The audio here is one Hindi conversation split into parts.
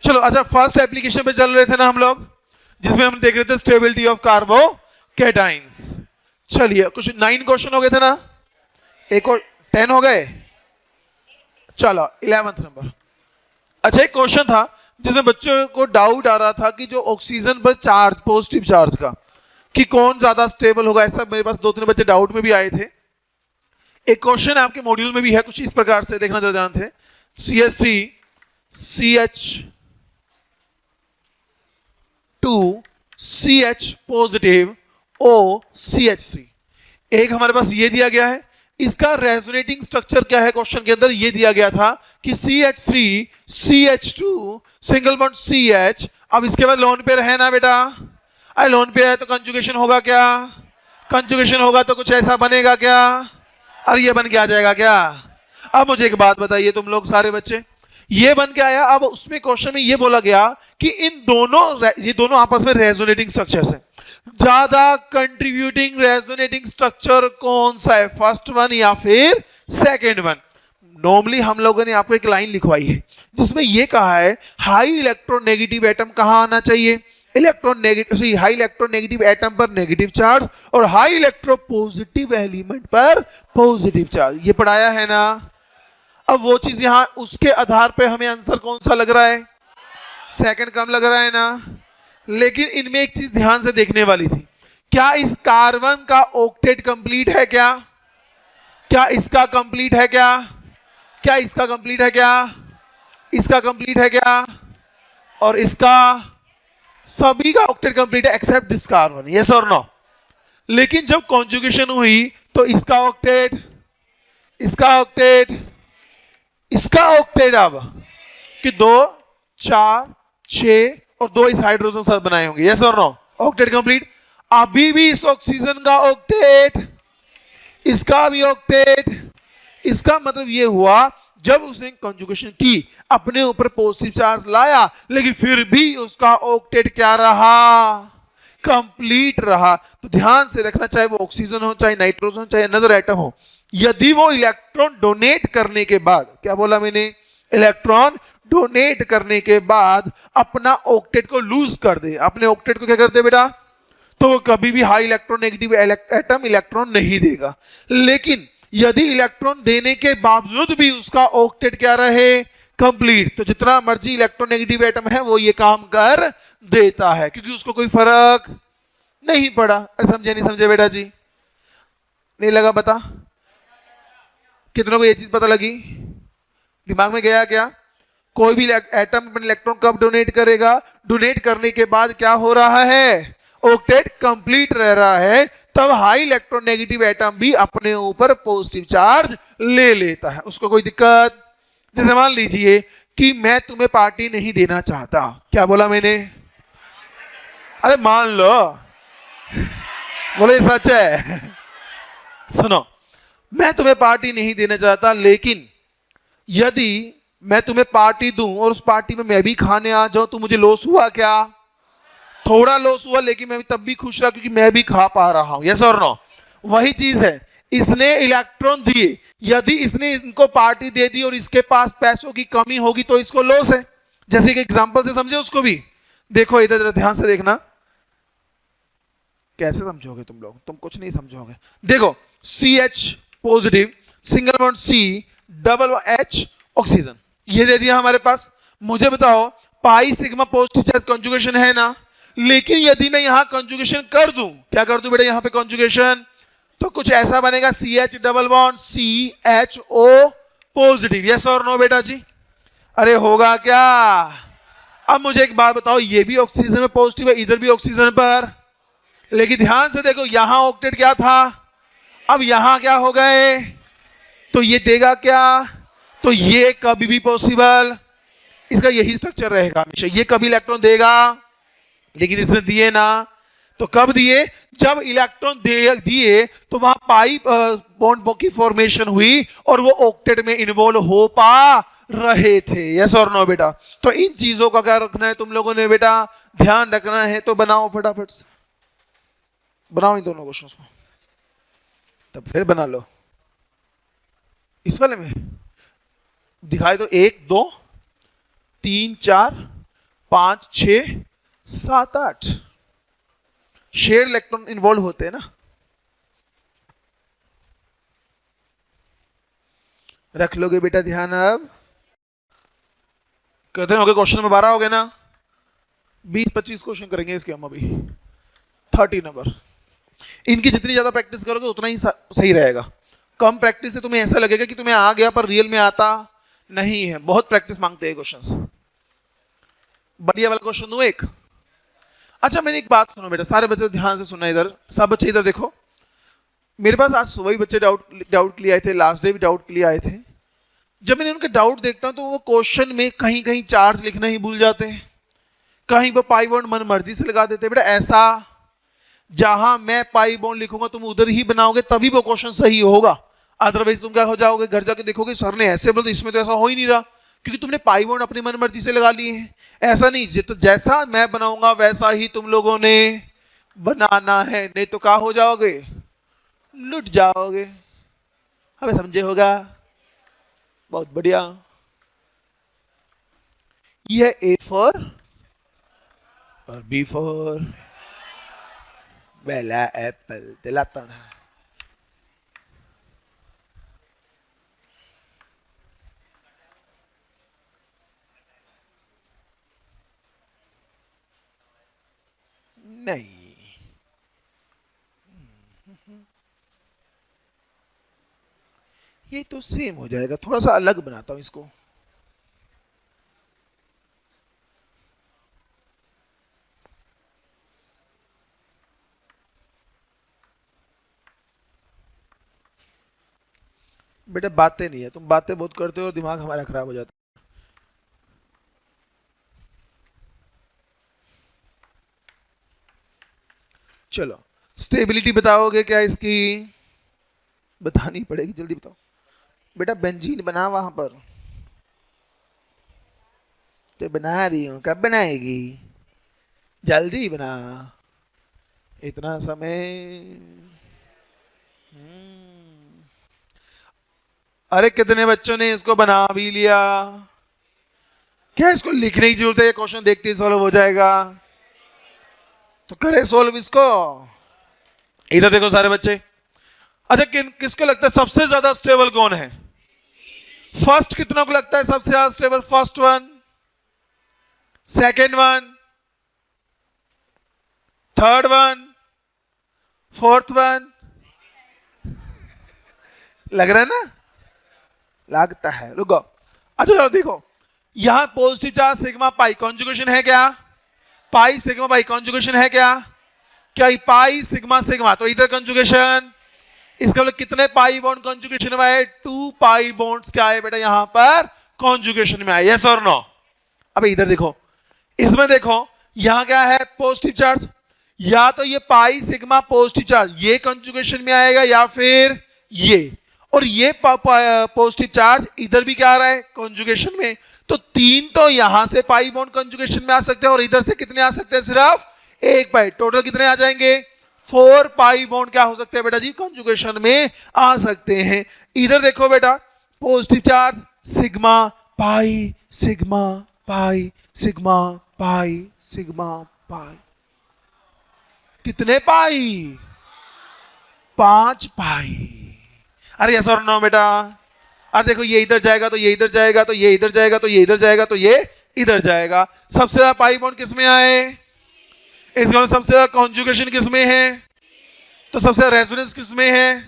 चलो अच्छा, फर्स्ट एप्लीकेशन पे चल रहे थे ना हम लोग, जिसमें हम देख रहे थे स्टेबिलिटी ऑफ कार्बोकैटाइंस। चलिए कुछ 9 क्वेश्चन हो गए थे ना, एक और 10 हो गए। चलो 11th नंबर। अच्छा, एक क्वेश्चन था जिसमें बच्चों को डाउट आ रहा था कि जो ऑक्सीजन पर चार्ज, पॉजिटिव चार्ज का, कि कौन ज्यादा स्टेबल होगा। ऐसा मेरे पास 2-3 बच्चे डाउट में भी आए थे। एक क्वेश्चन आपके मॉड्यूल में भी है कुछ इस प्रकार से, देखना जरा ध्यान से। CH3 CH2 CH positive O CH3, एक हमारे पास ये दिया गया है। इसका रेजोनेटिंग स्ट्रक्चर क्या है क्वेश्चन के अंदर, ये दिया गया था कि CH3 CH2 single bond CH। अब इसके बाद लोन पेयर है ना बेटा, अरे लोन पेयर है तो कंजुगेशन होगा क्या, कंजुगेशन होगा तो कुछ ऐसा बनेगा क्या, और ये बन के आ जाएगा क्या। अब मुझे एक बात बताइए तुम लोग सारे बच्चे, ये बन के आया। अब उसमें क्वेश्चन में ये बोला गया कि ये दोनों आपस में रेजोनेटिंग स्ट्रक्चर्स हैं। ज्यादा कंट्रीब्यूटिंग रेजोनेटिंग स्ट्रक्चर कौन सा है, फर्स्ट वन या फिर सेकेंड वन। नॉर्मली हम लोगों ने आपको एक लाइन लिखवाई है जिसमें ये कहा है हाई इलेक्ट्रोनेगेटिव एटम कहां आना चाहिए, हाई इलेक्ट्रोनेगेटिव एटम पर नेगेटिव चार्ज और हाई इलेक्ट्रोपॉजिटिव एलिमेंट पर पॉजिटिव चार्ज। ये पढ़ाया है ना। अब वो चीज यहां उसके आधार पे हमें आंसर कौन सा लग रहा है, सेकंड कम लग रहा है ना। लेकिन इनमें एक चीज ध्यान से देखने वाली थी, क्या इस कार्बन का ऑक्टेट कंप्लीट है क्या, क्या इसका कंप्लीट है क्या, क्या इसका कंप्लीट है क्या, इसका कंप्लीट है क्या, और इसका सभी का ऑक्टेट कंप्लीट है एक्सेप्ट दिस कार्बन, यस और नो। लेकिन जब कॉन्जुगेशन हुई तो इसका ऑक्टेट, इसका ऑक्टेट, इसका ऑक्टेट, अब कि 2 4 6 और 2 इस हाइड्रोजन साथ बनाए होंगे, यस और नो, ऑक्टेट कंप्लीट। अभी भी इस ऑक्सीजन का ऑक्टेट, इसका भी ऑक्टेट। इसका मतलब ये हुआ जब उसने कंजुगेशन की अपने ऊपर पॉजिटिव चार्ज लाया, लेकिन फिर भी उसका ऑक्टेट क्या रहा, कंप्लीट रहा। तो ध्यान से रखना, चाहे वो ऑक्सीजन हो, चाहे नाइट्रोजन, चाहे अनदर एटम हो, यदि वो इलेक्ट्रॉन डोनेट करने के बाद, क्या बोला मैंने, इलेक्ट्रॉन डोनेट करने के बाद अपना ऑक्टेट को लूज कर दे, अपने ऑक्टेट को क्या कर दे बेटा, तो वो कभी भी हाई इलेक्ट्रोनेगेटिव एटम इलेक्ट्रॉन नहीं देगा। लेकिन यदि इलेक्ट्रॉन देने के बावजूद भी उसका ऑक्टेट क्या रहे, कंप्लीट, तो जितना मर्जी इलेक्ट्रोनेगेटिव एटम है वो ये काम कर देता है, क्योंकि उसको कोई फर्क नहीं पड़ा। अरे समझे नहीं समझे बेटा जी, नहीं लगा पता, कितनों को ये चीज पता लगी, दिमाग में गया क्या। कोई भी एटम इलेक्ट्रॉन कब डोनेट करेगा, डोनेट करने के बाद क्या हो रहा है, ऑक्टेट कंप्लीट रह रहा है, तब हाई इलेक्ट्रोनेगेटिव एटम भी अपने ऊपर पॉजिटिव चार्ज ले लेता है, उसको कोई दिक्कत। जैसे मान लीजिए कि मैं तुम्हें पार्टी नहीं देना चाहता, क्या बोला मैंने, अरे मान लो, बोलो ये सच है। सुनो, मैं तुम्हें पार्टी नहीं देना चाहता, लेकिन यदि मैं तुम्हें पार्टी दूं और उस पार्टी में मैं भी खाने आ जाऊं तो मुझे लॉस हुआ क्या, थोड़ा लॉस हुआ, लेकिन मैं तब भी खुश रहा क्योंकि मैं भी खा पा रहा हूं, यस और नो। वही चीज है, इसने इलेक्ट्रॉन दिए, यदि इसने इनको पार्टी दे दी और इसके पास पैसों की कमी होगी तो इसको लॉस है। जैसे कि एग्जांपल से समझे उसको भी, देखो इधर जरा ध्यान से देखना, कैसे समझोगे तुम लोग, तुम कुछ नहीं समझोगे। देखो CH positive single bond C double H oxygen, ये दे दिया हमारे पास। मुझे बताओ pi sigma positive charge conjugation है ना, लेकिन यदि मैं यहां कंजुगेशन कर दूं, क्या कर दूं बेटा यहां पे कंजुगेशन, तो कुछ ऐसा बनेगा CH double bond CHO positive, yes और नो बेटा जी, अरे होगा क्या। अब मुझे एक बात बताओ, ये भी ऑक्सीजन में पॉजिटिव है, इधर भी ऑक्सीजन पर, लेकिन ध्यान से देखो यहां ऑक्टेट क्या था, अब यहां क्या हो गए, तो ये देगा क्या, तो ये कभी भी पॉसिबल, इसका यही स्ट्रक्चर रहेगा हमेशा, ये कभी इलेक्ट्रॉन देगा, लेकिन इसने दिए ना, तो कब दिए, जब इलेक्ट्रॉन दिए तो वहां पाई बॉन्ड की फॉर्मेशन हुई और वो ऑक्टेट में इन्वॉल्व हो पा रहे थे, यस और नो बेटा। तो इन चीजों का क्या रखना है तुम लोगों ने बेटा, ध्यान रखना है। तो बनाओ फटाफट से, बनाओ इन दोनों क्वेश्चंस को, तब फिर बना लो। इस वाले में दिखाई दो 1 2 3 4 5 6 7 8 शेयर इलेक्ट्रॉन इन्वॉल्व होते हैं ना। रख लोगे बेटा ध्यान। अब कहते हो गए क्वेश्चन में 12 हो गए ना, 20-25 क्वेश्चन करेंगे इसके हम अभी, 30 नंबर। इनकी जितनी ज्यादा प्रैक्टिस करोगे उतना ही सही रहेगा। कम प्रैक्टिस से तुम्हें ऐसा लगेगा कि तुम्हें आ गया पर रियल में आता नहीं है। बहुत प्रैक्टिस मांगते हैं क्वेश्चंस। बढ़िया वाला क्वेश्चन दूं एक। अच्छा मैंने एक बात सुनो बेटा, सारे बच्चे ध्यान से सुनना, इधर सब बच्चे इधर देखो। मेरे पास आज सुबह ही बच्चे डाउट के लिए आए थे, लास्ट डे भी डाउट के लिए आए थे। जब मैंने उनके डाउट देखता हूं तो वो क्वेश्चन में कहीं कहीं चार्ज लिखना ही भूल जाते हैं, कहीं वो पाई बॉन्ड मन मर्जी से लगा देते हैं। बेटा ऐसा, जहां मैं पाई बॉन्ड लिखूंगा तुम उधर ही बनाओगे तभी वो क्वेश्चन सही होगा। अदरवाइज तुम क्या हो जाओगे, घर जाके देखोगे सर ने ऐसे बोला तो इसमें तो ऐसा हो ही नहीं रहा, क्योंकि तुमने पाई बॉन्ड अपनी मन मर्जी से लगा लिए हैं। ऐसा नहीं, तो जैसा मैं बनाऊंगा वैसा ही तुम लोगों ने बनाना है, नहीं तो क्या हो जाओगे, लुट जाओगे। हमें समझे होगा। बहुत बढ़िया। यह ए फॉर और बी फॉर बेला एप्पल दिलाता है। नहीं, ये तो सेम हो जाएगा, थोड़ा सा अलग बनाता हूं इसको। बेटा बातें नहीं है, तुम बातें बहुत करते हो, दिमाग हमारा खराब हो जाता है। चलो स्टेबिलिटी बताओगे क्या इसकी, बतानी पड़ेगी, जल्दी बताओ। बेटा बेंजीन बना वहां पर, तो बना रही हूं, कब बनाएगी, जल्दी बना, इतना समय। अरे कितने बच्चों ने इसको बना भी लिया, क्या इसको लिखने की जरूरत है, ये क्वेश्चन देखते ही सॉल्व हो जाएगा। तो करे सॉल्व इसको। इधर देखो सारे बच्चे। अच्छा किसको लगता है सबसे ज्यादा स्टेबल कौन है, फर्स्ट कितनों को लगता है सबसे ज्यादा stable, first one, second one, third one, fourth one, लग रहा है ना, लगता है, रुको। अच्छा चलो देखो, यहां positive charge sigma pi conjugation है क्या, पाई सिग्मा पाई कॉन्जुगेशन है क्या, क्या पाई सिग्मा सिग्मा, तो इधर कॉन्जुगेशन, इसका मतलब कितने पाई बॉन्ड कॉन्जुगेशन में आए, 2 पाई बॉन्ड्स क्या आए बेटा यहां पर कॉन्जुगेशन में आए, यस और नो। अब इधर देखो, इसमें देखो यहां क्या है पॉजिटिव चार्ज, या तो ये पाई सिग्मा पॉजिटिव चार्ज ये कॉन्जुगेशन में आएगा, या फिर ये, और ये पॉजिटिव चार्ज इधर भी क्या आ रहा है कॉन्जुगेशन में। तो 3 तो यहां से पाई बॉन्ड कॉन्जुगेशन में आ सकते हैं, और इधर से कितने आ सकते हैं, सिर्फ 1 पाई, टोटल कितने आ जाएंगे, 4 पाई बॉन्ड क्या हो सकते हैं बेटा जी कॉन्जुगेशन में आ सकते हैं। इधर देखो बेटा positive charge sigma pi sigma pi sigma pi sigma pi, कितने पाई, 5 पाई। अरे यस और नो बेटा। अरे देखो ये इधर जाएगा तो ये इधर जाएगा, तो ये इधर जाएगा, तो ये इधर जाएगा, तो ये इधर जाएगा। सबसे ज्यादा पाई बॉन्ड किसमें आए, इसका सबसे ज्यादा कॉन्जुगेशन किसमें है, तो सबसे ज्यादा रेजोनेंस किसमें है,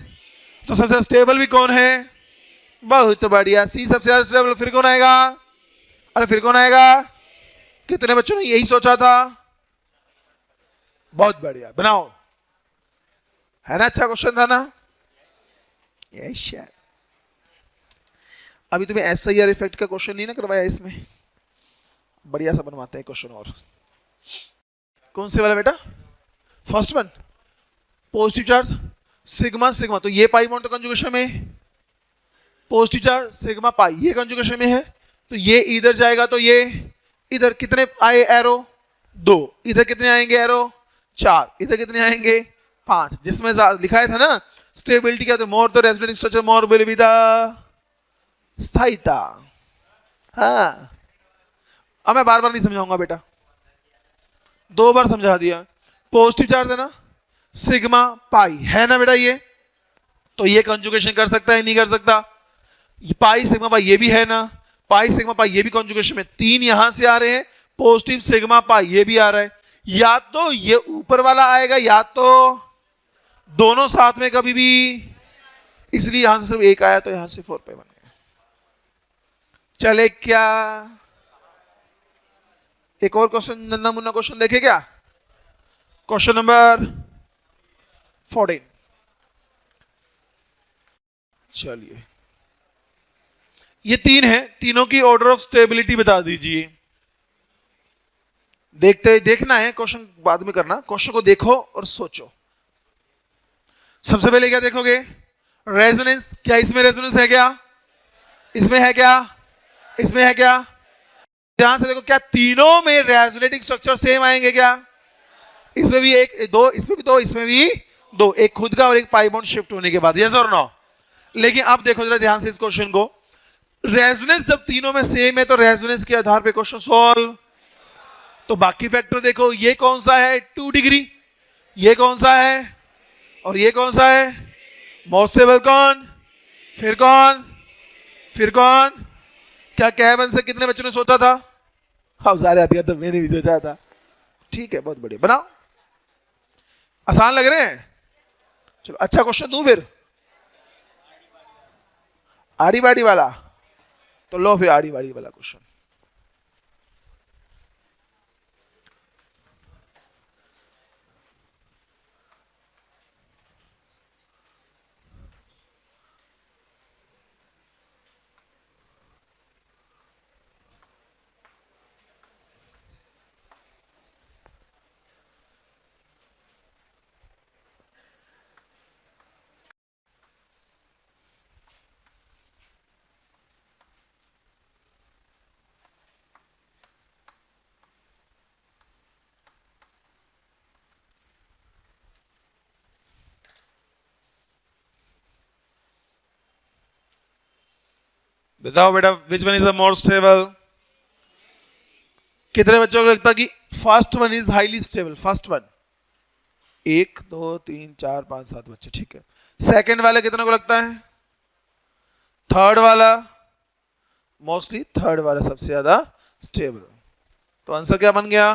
तो सबसे ज्यादा स्टेबल भी कौन है, बहुत बढ़िया, सी सबसे ज्यादा स्टेबल। फिर कौन आएगा, अरे फिर कौन आएगा, कितने बच्चों ने यही सोचा था, बहुत बढ़िया, बनाओ, है ना, अच्छा क्वेश्चन था ना। यस अभी तुम्हें एसआईआर इफेक्ट का क्वेश्चन नहीं ना करवाया, इसमें बढ़िया सा बनवाते हैं क्वेश्चन। और कौन से वाला बेटा, first one positive charge sigma sigma, तो ये पाई बॉन्ड तो कंजुगेशन में, पॉजिटिव चार्ज सिग्मा पाई ये कंजुगेशन में है, तो ये इधर जाएगा, तो ये इधर कितने आए एरो, 2, इधर कितने आएंगे एरो, 4, इधर कितने आएंगे 5, जिसमें लिखा था ना स्टेबिलिटी क्या, तो more the resonance structure more will be the स्थायिता। हाँ अब मैं बार बार नहीं समझाऊंगा बेटा, 2 बार समझा दिया। पॉजिटिव चार्ज है ना, सिग्मा पाई है ना बेटा ये, तो ये कंजुगेशन कर सकता है नहीं कर सकता, ये पाई सिग्मा पाई ये भी है ना, पाई सिग्मा पाई ये भी कंजुगेशन में, 3 यहां से आ रहे हैं, पॉजिटिव सिग्मा पाई ये भी आ रहा है, या तो ये ऊपर वाला आएगा या तो दोनों साथ में कभी भी, इसलिए यहां से सिर्फ एक आया तो यहां से 4 पे बन गया। चले क्या, एक और क्वेश्चन, नन्ना मुन्ना क्वेश्चन देखे क्या? Question number 14। चलिए ये 3 है, तीनों की ऑर्डर ऑफ स्टेबिलिटी बता दीजिए। देखना है क्वेश्चन, बाद में करना, क्वेश्चन को देखो और सोचो। सबसे पहले क्या देखोगे? रेजोनेंस, क्या इसमें रेजोनेंस है क्या? इसमें है क्या? इसमें है क्या? ध्यान से देखो, क्या तीनों में रेजोनेटिंग स्ट्रक्चर सेम आएंगे क्या? इसमें भी एक दो, इसमें भी दो, इसमें भी दो, एक खुद का और एक पाई बॉन्ड शिफ्ट होने के बाद, यस और नो? लेकिन अब देखो जरा ध्यान से इस क्वेश्चन को, रेजोनेंस जब तीनों में सेम है तो रेजोनेंस के आधार पे क्वेश्चन सॉल्व। तो बाकी फैक्टर देखो, ये कौन सा है 2 डिग्री, ये कौन सा है और ये कौन सा है, मोस्ट स्टेबल कौन, फिर कौन, फिर कौन? क्या कैबिन से कितने बच्चों ने सोचा था? हाँ सारे आते तो मैंने भी सोचा था। ठीक है, बहुत बढ़िया, बनाओ। आसान लग रहे हैं? चलो अच्छा क्वेश्चन दूं फिर, आड़ी बाड़ी वाला, तो लो फिर आड़ी बाड़ी वाला क्वेश्चन। बताओ बेटा, विच one is the more stable? कितने बच्चों को लगता है कि first one is highly stable? First one, 1 2 3 4 5 7 बच्चे, ठीक है। सेकंड वाले कितने को लगता है? थर्ड वाला, मोस्टली थर्ड वाला सबसे ज्यादा स्टेबल। तो आंसर क्या बन गया?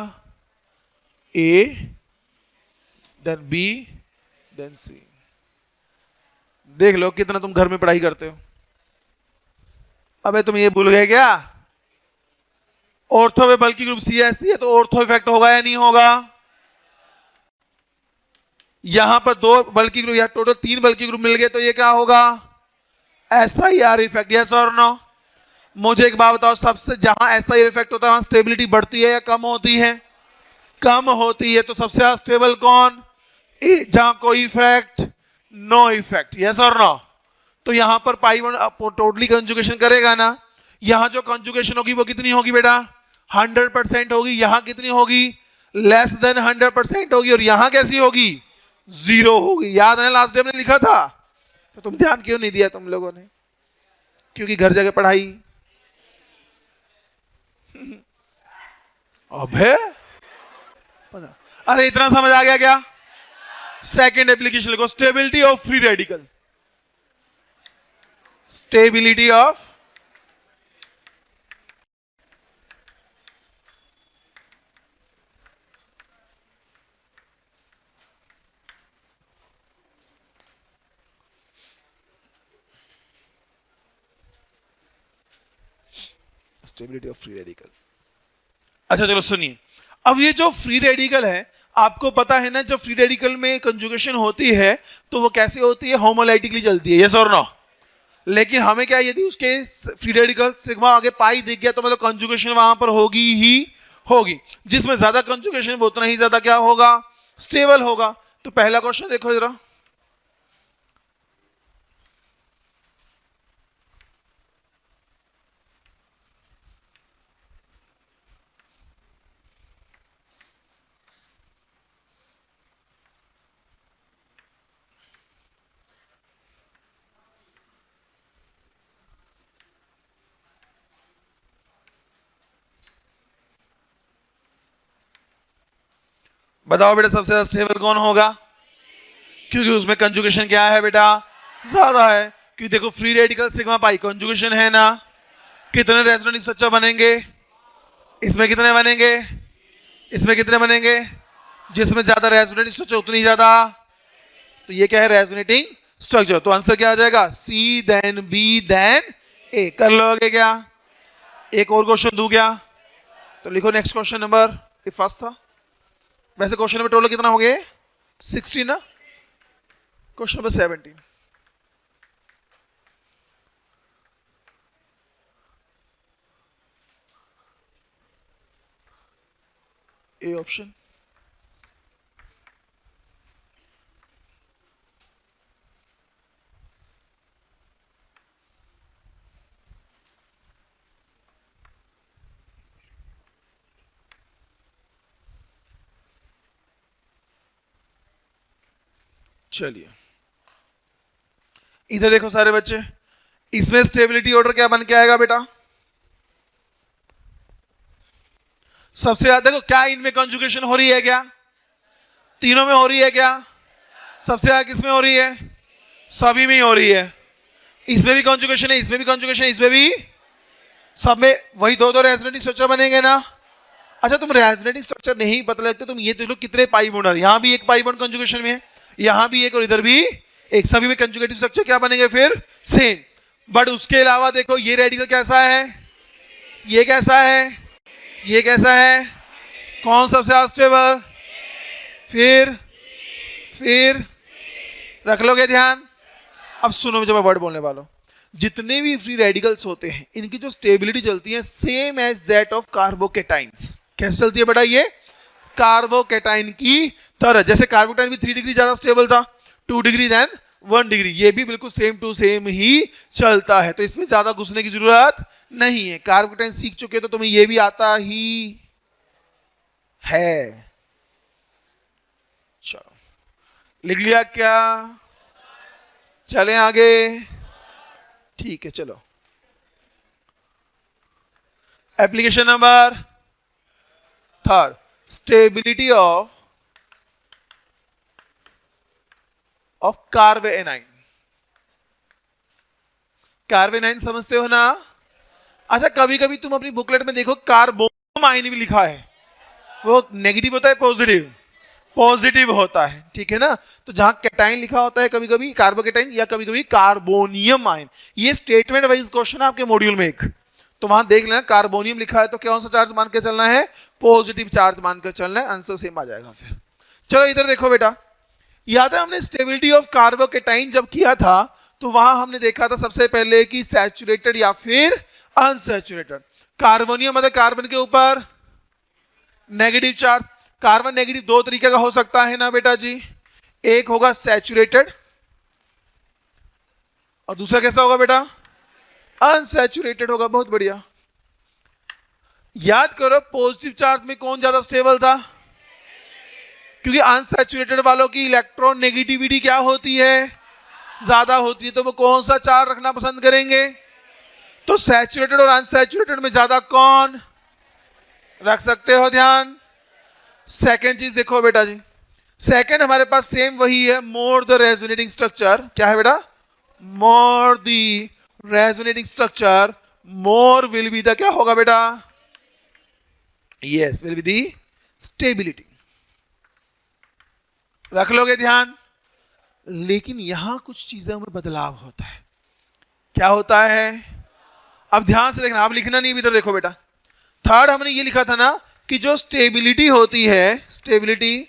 ए, देन बी, देन सी। देख लो कितना तुम घर में पढ़ाई करते हो। अबे तुम ये भूल गए क्या? ऑर्थो में बल्कि ग्रुप सी एस सी है तो ऑर्थो इफेक्ट होगा या नहीं होगा? यहां पर 2 बल्कि ग्रुप, या टोटल 3 बल्कि ग्रुप मिल गए तो ये क्या होगा? ऐसा ही आर इफेक्ट, यस और नो? मुझे एक बात बताओ, सबसे जहां ऐसा ही इफेक्ट होता है वहां स्टेबिलिटी बढ़ती है या कम होती है? कम होती है। तो सबसे ज्यादा स्टेबल कौन? ए, जहां कोई इफेक्ट, नो इफेक्ट, यस और नो? तो यहां पर पाई टोटली कंजुगेशन करेगा ना, यहां जो कंजुगेशन होगी वो कितनी होगी बेटा? 100% होगी। यहां कितनी होगी? लेस देन 100% होगी। और यहां कैसी होगी? 0 होगी। याद है लास्ट डे में लिखा था? तो तुम ध्यान क्यों नहीं दिया तुम लोगों ने? क्योंकि घर जाके पढ़ाई। अबे अरे इतना समझ आ गया क्या? सेकेंड एप्लीकेशन लिखो, stability of free radical. Stability of stability of free radical. अच्छा चलो सुनिए, अब ये जो फ्री रेडिकल है, आपको पता है ना जब फ्री रेडिकल में कंजुगेशन होती है तो वो कैसे होती है? होमोलाइटिकली चलती है, यस और नो? लेकिन हमें क्या, यदि उसके फ्री रेडिकल सिग्मा आगे पाई दिख गया तो मतलब कंजुगेशन वहां पर होगी ही होगी। जिसमें ज्यादा कंजुगेशन वो उतना ही ज्यादा क्या होगा? स्टेबल होगा। तो पहला क्वेश्चन देखो जरा, बताओ बेटा सबसे ज्यादा स्टेबल कौन होगा? क्योंकि उसमें कंजुगेशन क्या है बेटा? ज्यादा है। क्योंकि देखो free radical sigma pi conjugation है ना। कितने रेजोनेटिंग स्ट्रक्चर बनेंगे? इसमें कितने बनेंगे? इसमें कितने बनेंगे? जिसमें ज्यादा रेजोनेटिंग स्ट्रक्चर उतनी ज्यादा, तो ये क्या है? Resonating structure. तो आंसर क्या आ जाएगा? सी देन बी देन ए। कर लोगे क्या? एक और क्वेश्चन दूं क्या? तो लिखो नेक्स्ट क्वेश्चन नंबर, ये फर्स्ट था। वैसे क्वेश्चन नंबर टोटल कितना हो गया? 16 ना। Question number 17, A option. चलिए इधर देखो सारे बच्चे, इसमें स्टेबिलिटी ऑर्डर क्या बन के आएगा बेटा? सबसे ज्यादा देखो क्या इनमें कंजुगेशन हो रही है क्या? तीनों में हो रही है क्या? सबसे ज्यादा किसमें हो रही है? सभी में ही हो रही है। इसमें भी कंजुगेशन है, इसमें भी कंजुगेशन है, इसमें भी, सब में वही दो दो रेजोनेटिंग स्ट्रक्चर बनेंगे ना। अच्छा तुम रेजोनेटिंग स्ट्रक्चर नहीं पता लगते, तुम ये देख लो कितने पाई बॉन्ड, यहां भी एक पाई बॉन्ड कंजुगेशन में है, यहां भी एक और इधर भी एक, सभी में कंजुगेटिव स्ट्रक्चर क्या बनेंगे फिर? सेम। बट उसके अलावा देखो ये रेडिकल कैसा है, ये कैसा है, ये कैसा है, कौन सबसे ज्यादा स्टेबल? फिर रख लोगे ध्यान। अब सुनो जब मैं वर्ड बोलने वाला हूं, जितने भी फ्री रेडिकल्स होते हैं इनकी जो स्टेबिलिटी चलती है same as that of carbocations. कैसे चलती है बेटा? ये कार्बोकेटाइन की तरह। जैसे कार्बोकेटाइन भी 3 डिग्री ज्यादा स्टेबल था, 2 डिग्री देन 1 डिग्री, ये भी बिल्कुल सेम टू सेम ही चलता है। तो इसमें ज्यादा घुसने की जरूरत नहीं है। कार्बोकेटाइन सीख चुके तो तुम्हें ये भी आता ही है। चलो लिख लिया क्या? चलें आगे? ठीक है चलो। Application number 3, stability of carboanion. Carboanion समझते हो ना? अच्छा कभी कभी तुम अपनी बुकलेट में देखो कार्बोनियम आयन भी लिखा है, वो नेगेटिव होता है पॉजिटिव? पॉजिटिव होता है, ठीक है ना। तो जहां कैटाइन लिखा होता है कभी कभी कार्बोकेटाइन या कभी कभी कार्बोनियम आयन, ये स्टेटमेंट वाइज क्वेश्चन है आपके मॉड्यूल में एक, तो वहां देख लेना कार्बोनियम लिखा है तो कौन सा चार्ज मान के चलना है? पॉजिटिव चार्ज मान कर चलना है, आंसर सेम आ जाएगा फिर। चलो इधर देखो बेटा, याद है हमने स्टेबिलिटी ऑफ कार्बोकेटाइन जब किया था तो वहां हमने देखा था सबसे पहले कि सैचुरेटेड या फिर अनसैचुरेटेड। कार्बोनियम मतलब कार्बन के ऊपर नेगेटिव चार्ज। कार्बन नेगेटिव दो तरीके का हो सकता है ना बेटा जी, एक होगा सैचुरेटेड और दूसरा कैसा होगा बेटा? अनसैचुरेटेड होगा। बहुत बढ़िया। याद करो पॉजिटिव चार्ज में कौन ज्यादा स्टेबल था? क्योंकि अनसैचुरेटेड वालों की इलेक्ट्रॉन नेगेटिविटी क्या होती है? ज्यादा होती है। तो वो कौन सा चार्ज रखना पसंद करेंगे? तो सैचुरेटेड और अनसैचुरेटेड में ज्यादा कौन रख सकते हो? ध्यान। सेकेंड चीज देखो बेटा जी, सेकेंड हमारे पास सेम वही है, मोर द रेजोनेटिंग स्ट्रक्चर। क्या है बेटा? More the resonating structure more will be the, क्या होगा बेटा? Yes, will be the stability. रख लोगे ध्यान। लेकिन यहां कुछ चीजें में बदलाव होता है। क्या होता है? अब ध्यान से देखना, आप लिखना नहीं, इधर देखो बेटा। थर्ड हमने ये लिखा था ना कि जो स्टेबिलिटी होती है, स्टेबिलिटी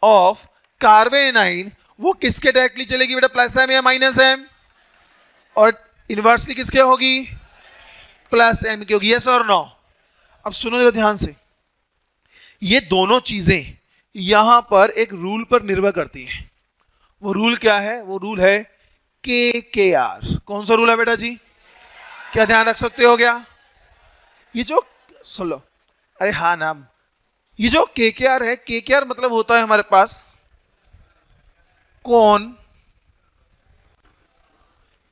ऑफ कार्बोएनाइन, वो किसके डायरेक्टली चलेगी बेटा? प्लस एम या माइनस एम? और इनवर्सली किसके होगी? प्लस एम की होगी। यस और नो? अब सुनो जरा ध्यान से, ये दोनों चीजें यहां पर एक रूल पर निर्भर करती हैं। वो रूल क्या है? वो रूल है के आर। कौन सा रूल है बेटा जी? क्या ध्यान रख सकते हो क्या? ये जो, सुन लो, अरे हाँ नाम, ये जो के आर है, के आर मतलब होता है हमारे पास कौन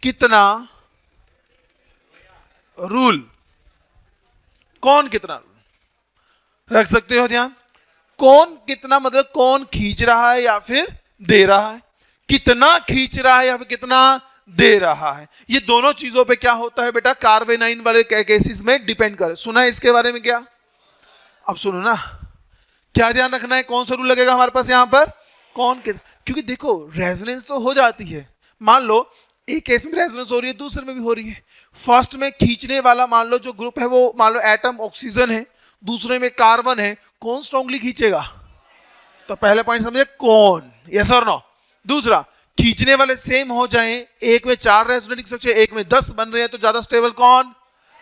कितना रूल, कौन कितना रूल। रख सकते हो ध्यान। कौन कितना, मतलब कौन खींच रहा है या फिर दे रहा है, कितना खींच रहा है या फिर कितना दे रहा है। ये दोनों चीजों पे क्या होता है बेटा, कार्बेनाइन वाले केसेस में डिपेंड करे। सुना है इसके बारे में क्या? अब सुनो ना, क्या ध्यान रखना है, कौन सा रूल लगेगा हमारे पास यहां पर, कौन के, क्योंकि देखो रेजोनेंस तो हो जाती है। मान लो एक केस में रेजोनेंस हो रही है, दूसरे में भी हो रही है। फर्स्ट में खींचने वाला मान लो जो ग्रुप है वो मान लो एटम ऑक्सीजन है, दूसरे में कार्बन है, कौन स्ट्रांगली खींचेगा? तो पहले पॉइंट समझे, कौन, यस और नो। दूसरा, खींचने वाले सेम हो जाएं, एक में 4 रेजोनेटिंग स्ट्रक्चर, एक में 10 बन रहे हैं, तो ज्यादा स्टेबल कौन?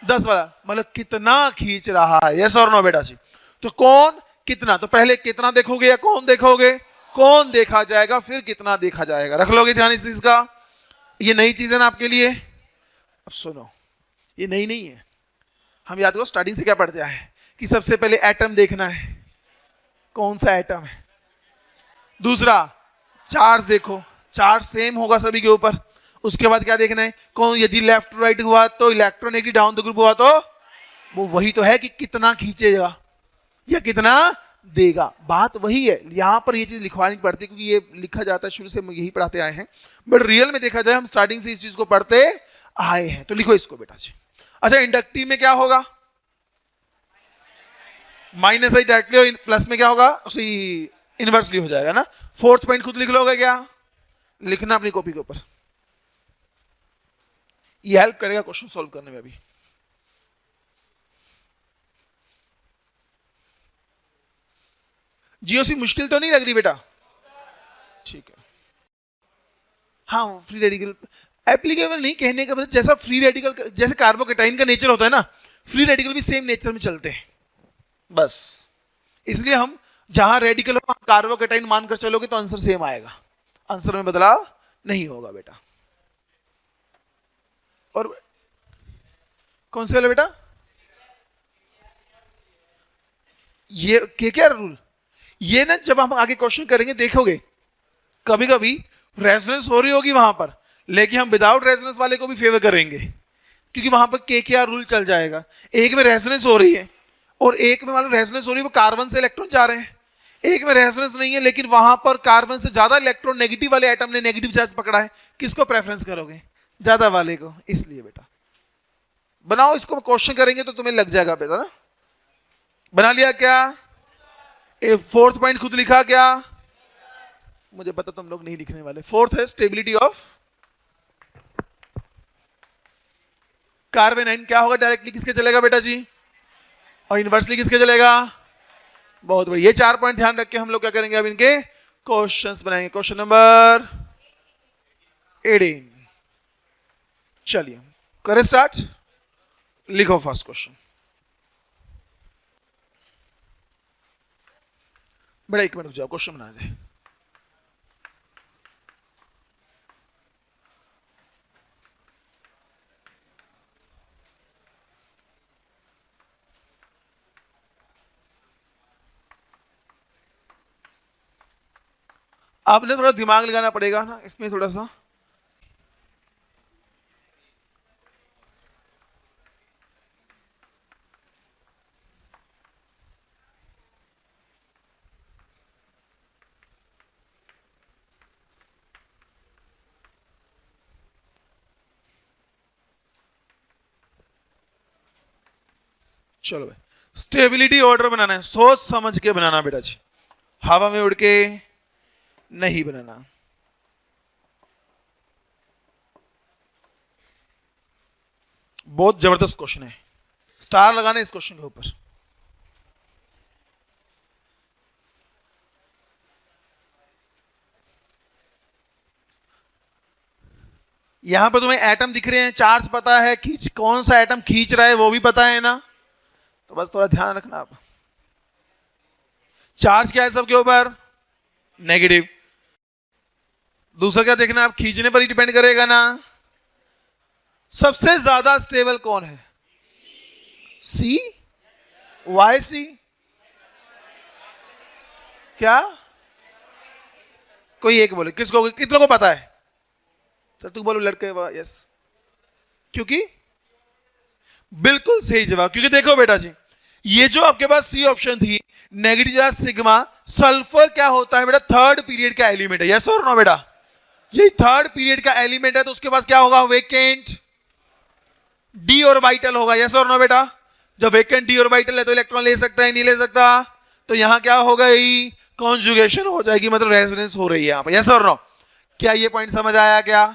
10 वाला। मतलब कितना खींच रहा है, यस और नो बेटा जी। तो कौन कितना, तो पहले कितना देखोगे या कौन देखोगे? कौन देखा जाएगा, फिर कितना देखा जाएगा। रख लोगे ध्यान इस चीज का, ये नई चीज है ना आपके लिए। अब सुनो, ये नई नहीं है, हम याद करो स्टार्टिंग से क्या पढ़ते आए हैं कि सबसे पहले एटम देखना है, कौन सा एटम है। दूसरा, चार्ज देखो, चार्ज सेम होगा सभी के ऊपर। उसके बाद क्या देखना है, कौन, यदि लेफ्ट राइट हुआ तो इलेक्ट्रॉनिक डाउन द ग्रुप हुआ तो वो वही तो है कि कितना खींचेगा या कितना देगा। बात वही है, यहां पर ये चीज लिखवानी पड़ती है क्योंकि ये लिखा जाता है, शुरू से हम यही पढ़ाते आए हैं, बट रियल में देखा जाए हम स्टार्टिंग से इस चीज को पढ़ते आए हैं। तो लिखो इसको बेटा जी। अच्छा, इंडक्टिव में क्या होगा, माइनस आई डायरेक्टली, और प्लस में क्या होगा, उसी इनवर्सली हो जाएगा ना। फोर्थ पॉइंट खुद लिख लोगे क्या, लिखना अपनी कॉपी के ऊपर, ये हेल्प करेगा क्वेश्चन सॉल्व करने में भी। जीओसी मुश्किल तो नहीं लग रही बेटा? ठीक है। हाँ, फ्री रेडिकल एप्लीकेबल नहीं कहने का मतलब, जैसा फ्री रेडिकल जैसे कार्बोकेटाइन का नेचर होता है ना, फ्री रेडिकल भी सेम नेचर में चलते हैं बस। इसलिए हम जहां रेडिकल हो वहां कार्बोकेटाइन मानकर चलोगे तो आंसर सेम आएगा, आंसर में बदलाव नहीं होगा बेटा। और कौन से वाला बेटा, ये क्या रूल, ये ना जब हम आगे क्वेश्चन करेंगे देखोगे, कभी कभी रेजोनेंस हो रही होगी वहां पर, लेकिन हम विदाउट रेजोनेंस वाले को भी फेवर करेंगे क्योंकि वहां पर के रूल चल जाएगा। एक में रेजोनेंस हो रही है और एक में मान लो रेजोनेंस हो रही है, वो कार्बन से इलेक्ट्रॉन जा रहे हैं। एक में रेजोनेंस नहीं है लेकिन वहां पर कार्बन से ज्यादा इलेक्ट्रॉन नेगेटिव वाले एटम ने नेगेटिव चार्ज पकड़ा है, किसको प्रेफरेंस करोगे? ज्यादा वाले को। इसलिए बेटा बनाओ इसको, क्वेश्चन करेंगे तो तुम्हें लग जाएगा बेटा ना। बना लिया क्या? फोर्थ पॉइंट खुद लिखा क्या? मुझे पता तुम लोग नहीं लिखने वाले। फोर्थ है स्टेबिलिटी ऑफ कार्बेनाइन। क्या होगा, डायरेक्टली किसके चलेगा बेटा जी, और इनवर्सली किसके चलेगा? बहुत बढ़िया। ये 4 पॉइंट ध्यान रख के हम लोग क्या करेंगे, अब इनके क्वेश्चंस बनाएंगे। क्वेश्चन नंबर 18, चलिए करें स्टार्ट। लिखो फर्स्ट क्वेश्चन बेटा, 1 मिनट रुक जाओ, क्वेश्चन बना दे। आपने थोड़ा दिमाग लगाना पड़ेगा ना इसमें थोड़ा सा। चलो भाई, स्टेबिलिटी ऑर्डर बनाना है, सोच समझ के बनाना बेटा जी, हवा में उड़ के नहीं बनाना। बहुत जबरदस्त क्वेश्चन है, स्टार लगाना इस क्वेश्चन के ऊपर। यहां पर तुम्हें एटम दिख रहे हैं, चार्ज पता है, खींच कौन सा एटम खींच रहा है वो भी पता है ना, तो बस थोड़ा ध्यान रखना। आप चार्ज क्या है सबके ऊपर, नेगेटिव। दूसरा क्या देखना, आप खींचने पर ही डिपेंड करेगा ना। सबसे ज्यादा स्टेबल कौन है, सी, वाई सी, क्या कोई एक बोले, किसको, कितनों को पता है? तो तू बोलो लड़के, यस, क्योंकि बिल्कुल सही जवाब। क्योंकि देखो बेटा जी, ये जो आपके पास सी ऑप्शन थी नेगेटिव चार्ज सिग्मा, सल्फर क्या होता है बेटा, थर्ड पीरियड का एलिमेंट है, यस और नो बेटा, ये थर्ड पीरियड का एलिमेंट है, तो उसके पास क्या होगा, वेकेंट डी ऑर्बिटल होगा, यस और नो बेटा। जब वेकेंट डी ऑर्बिटल है तो इलेक्ट्रॉन ले सकता है, नहीं ले सकता, तो यहां क्या होगा, कॉन्जुगेशन हो जाएगी, मतलब रेजोनेंस हो रही है यहां पर, यस और नो। क्या ये पॉइंट समझ आया क्या?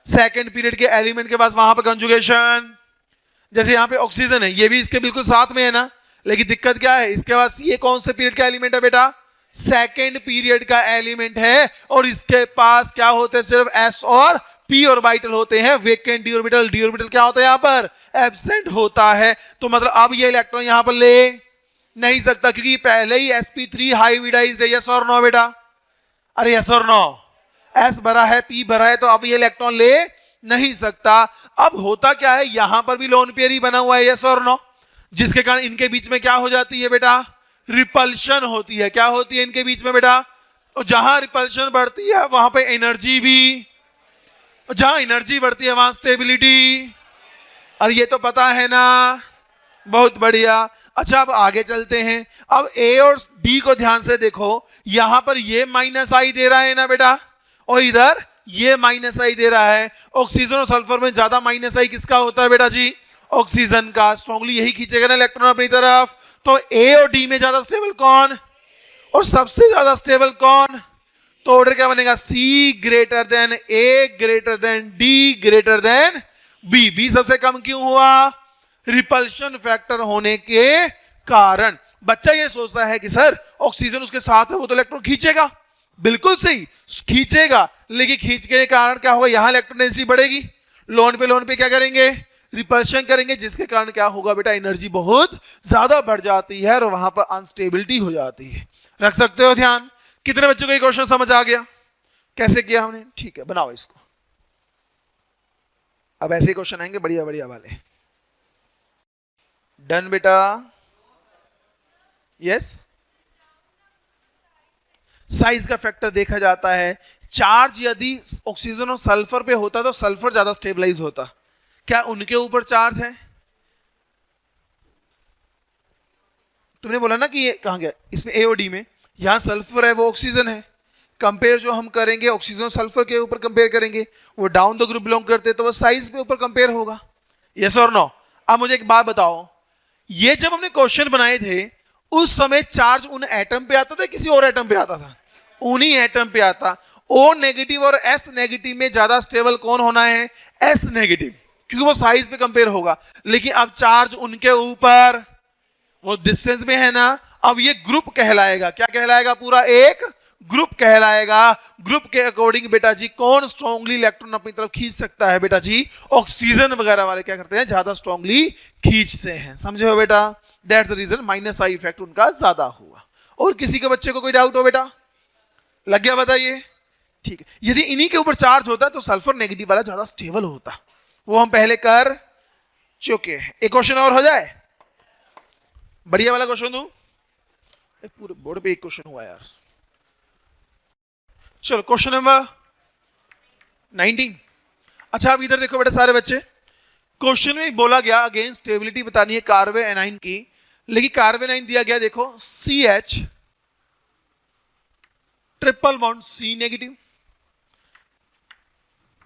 सेकंड पीरियड के एलिमेंट के पास वहां पर कॉन्जुगेशन, जैसे यहां पे ऑक्सीजन है, ये भी इसके बिल्कुल साथ में है ना, लेकिन दिक्कत क्या है, इसके पास ये कौन से पीरियड का एलिमेंट है बेटा, सेकंड पीरियड का एलिमेंट है, और इसके पास क्या होते हैं, सिर्फ एस और पी ऑर्बिटल होते हैं, vacant D orbital, D orbital क्या होता है यहां पर, एब्सेंट होता है। तो मतलब अब ये इलेक्ट्रॉन यहां पर ले नहीं सकता, क्योंकि पहले ही sp3 हाइब्रिडाइज्ड है, यस और नो बेटा, अरे यस और नो, एस भरा है, पी भरा है, तो अब ये इलेक्ट्रॉन ले नहीं सकता। अब होता क्या है, यहां पर भी लोन पेयर ही बना हुआ है, यस और नो, जिसके कारण इनके बीच में क्या हो जाती है बेटा, रिपल्शन होती है। क्या होती है इनके बीच में बेटा, और जहां रिपल्शन बढ़ती है वहां पे एनर्जी भी, जहां एनर्जी बढ़ती है वहां स्टेबिलिटी, और ये तो पता है ना, बहुत बढ़िया। अच्छा अब आगे चलते हैं, अब ए और डी को ध्यान से देखो, यहां पर ये माइनस आई दे रहा है ना बेटा, और इधर ये माइनस आई दे रहा है। ऑक्सीजन और सल्फर में ज्यादा माइनस आई किसका होता है बेटा जी, ऑक्सीजन का, स्ट्रांगली यही खींचेगा ना इलेक्ट्रॉन अपनी तरफ। तो ए और डी में ज्यादा स्टेबल कौन, और सबसे ज्यादा स्टेबल कौन, तो ऑर्डर क्या बनेगा, C greater than A greater than D greater than B. B सबसे कम क्यों हुआ, रिपल्शन फैक्टर होने के कारण। बच्चा ये सोचता है कि सर ऑक्सीजन उसके साथ है, वो तो इलेक्ट्रॉन खींचेगा, बिल्कुल सही खींचेगा, लेकिन खींचने के कारण क्या होगा, यहां इलेक्ट्रॉन डेंसिटी बढ़ेगी, लोन पे क्या करेंगे, रिपल्शन करेंगे, जिसके कारण क्या होगा बेटा, एनर्जी बहुत ज्यादा बढ़ जाती है और वहां पर अनस्टेबिलिटी हो जाती है। रख सकते हो ध्यान। कितने बच्चों को ये क्वेश्चन समझ आ गया, कैसे किया हमने, ठीक है बनाओ इसको। अब ऐसे क्वेश्चन आएंगे बढ़िया बढ़िया वाले। डन बेटा, यस। साइज का फैक्टर देखा जाता है, चार्ज यदि ऑक्सीजन और सल्फर पे होता तो सल्फर ज्यादा स्टेबलाइज होता। क्या उनके ऊपर चार्ज है, तुमने बोला ना कि ये कहां गया, इसमें ए और डी में, यहां सल्फर है वो ऑक्सीजन है, कंपेयर जो हम करेंगे ऑक्सीजन और सल्फर के ऊपर कंपेयर करेंगे, वो डाउन द ग्रुप बिलोंग करते तो वो साइज के ऊपर कंपेयर होगा, यस और नो। अब मुझे एक बात बताओ, ये जब हमने क्वेश्चन बनाए थे उस समय चार्ज उन एटम पे आता था किसी और एटम पे आता था, उन्हीं एटम पे आता। ओ नेगेटिव और एस नेगेटिव में ज्यादा स्टेबल कौन होना है, एस नेगेटिव, क्योंकि वो साइज पे कंपेयर होगा। लेकिन अब चार्ज उनके ऊपर वो डिस्टेंस में है ना, अब ये ग्रुप कहलाएगा, क्या कहलाएगा, पूरा एक ग्रुप कहलाएगा। ग्रुप के अकॉर्डिंग बेटा जी कौन स्ट्रांगली इलेक्ट्रॉन अपनी तरफ खींच सकता है बेटा जी, ऑक्सीजन वगैरह वाले क्या करते हैं, ज्यादा स्ट्रांगली खींचते हैं, समझे हो बेटा। That's the reason minus I effect उनका ज्यादा हुआ। और किसी के बच्चे को कोई डाउट हो बेटा, लग गया बताइए, ठीक है। यदि इन्हीं के ऊपर चार्ज होता तो सल्फर नेगेटिव वाला ज्यादा स्टेबल होता, वो हम पहले कर चुके हैं। एक क्वेश्चन और हो जाए, बढ़िया वाला क्वेश्चन दूं, पूरे बोर्ड पे एक क्वेश्चन हुआ यार। चलो क्वेश्चन नंबर 19। अच्छा अब इधर देखो बेटा सारे बच्चे, क्वेश्चन में बोला गया अगेन स्टेबिलिटी बतानी है कार्बन एनाइन की, लेकिन कार्बन एनाइन दिया गया देखो CH triple bond C negative,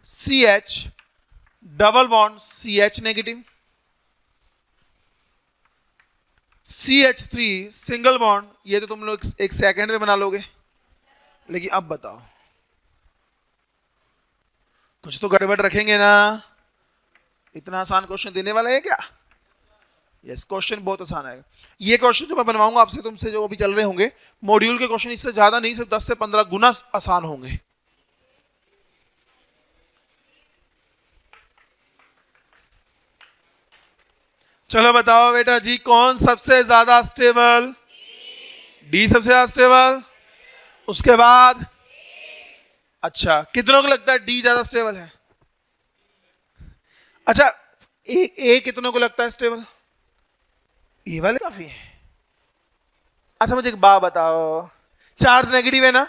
CH double bond CH negative, CH3 single bond, ये तो तुम लोग एक सेकंड में बना लोगे, लेकिन अब बताओ कुछ तो गड़बड़ रखेंगे ना, इतना आसान क्वेश्चन देने वाला है क्या, यस क्वेश्चन बहुत आसान है। ये क्वेश्चन जो मैं बनवाऊंगा आपसे तुमसे जो अभी चल रहे होंगे मॉड्यूल के क्वेश्चन, इससे ज्यादा नहीं, सिर्फ 10 से 15 गुना आसान होंगे। चलो बताओ बेटा जी कौन सबसे ज्यादा स्टेबल, डी सबसे ज्यादा स्टेबल, उसके बाद अच्छा कितनों को लगता है डी ज्यादा स्टेबल है, अच्छा ए कितनों को लगता है स्टेबल, ए वाले काफी है। अच्छा मुझे एक बात बताओ, चार्ज नेगेटिव है ना,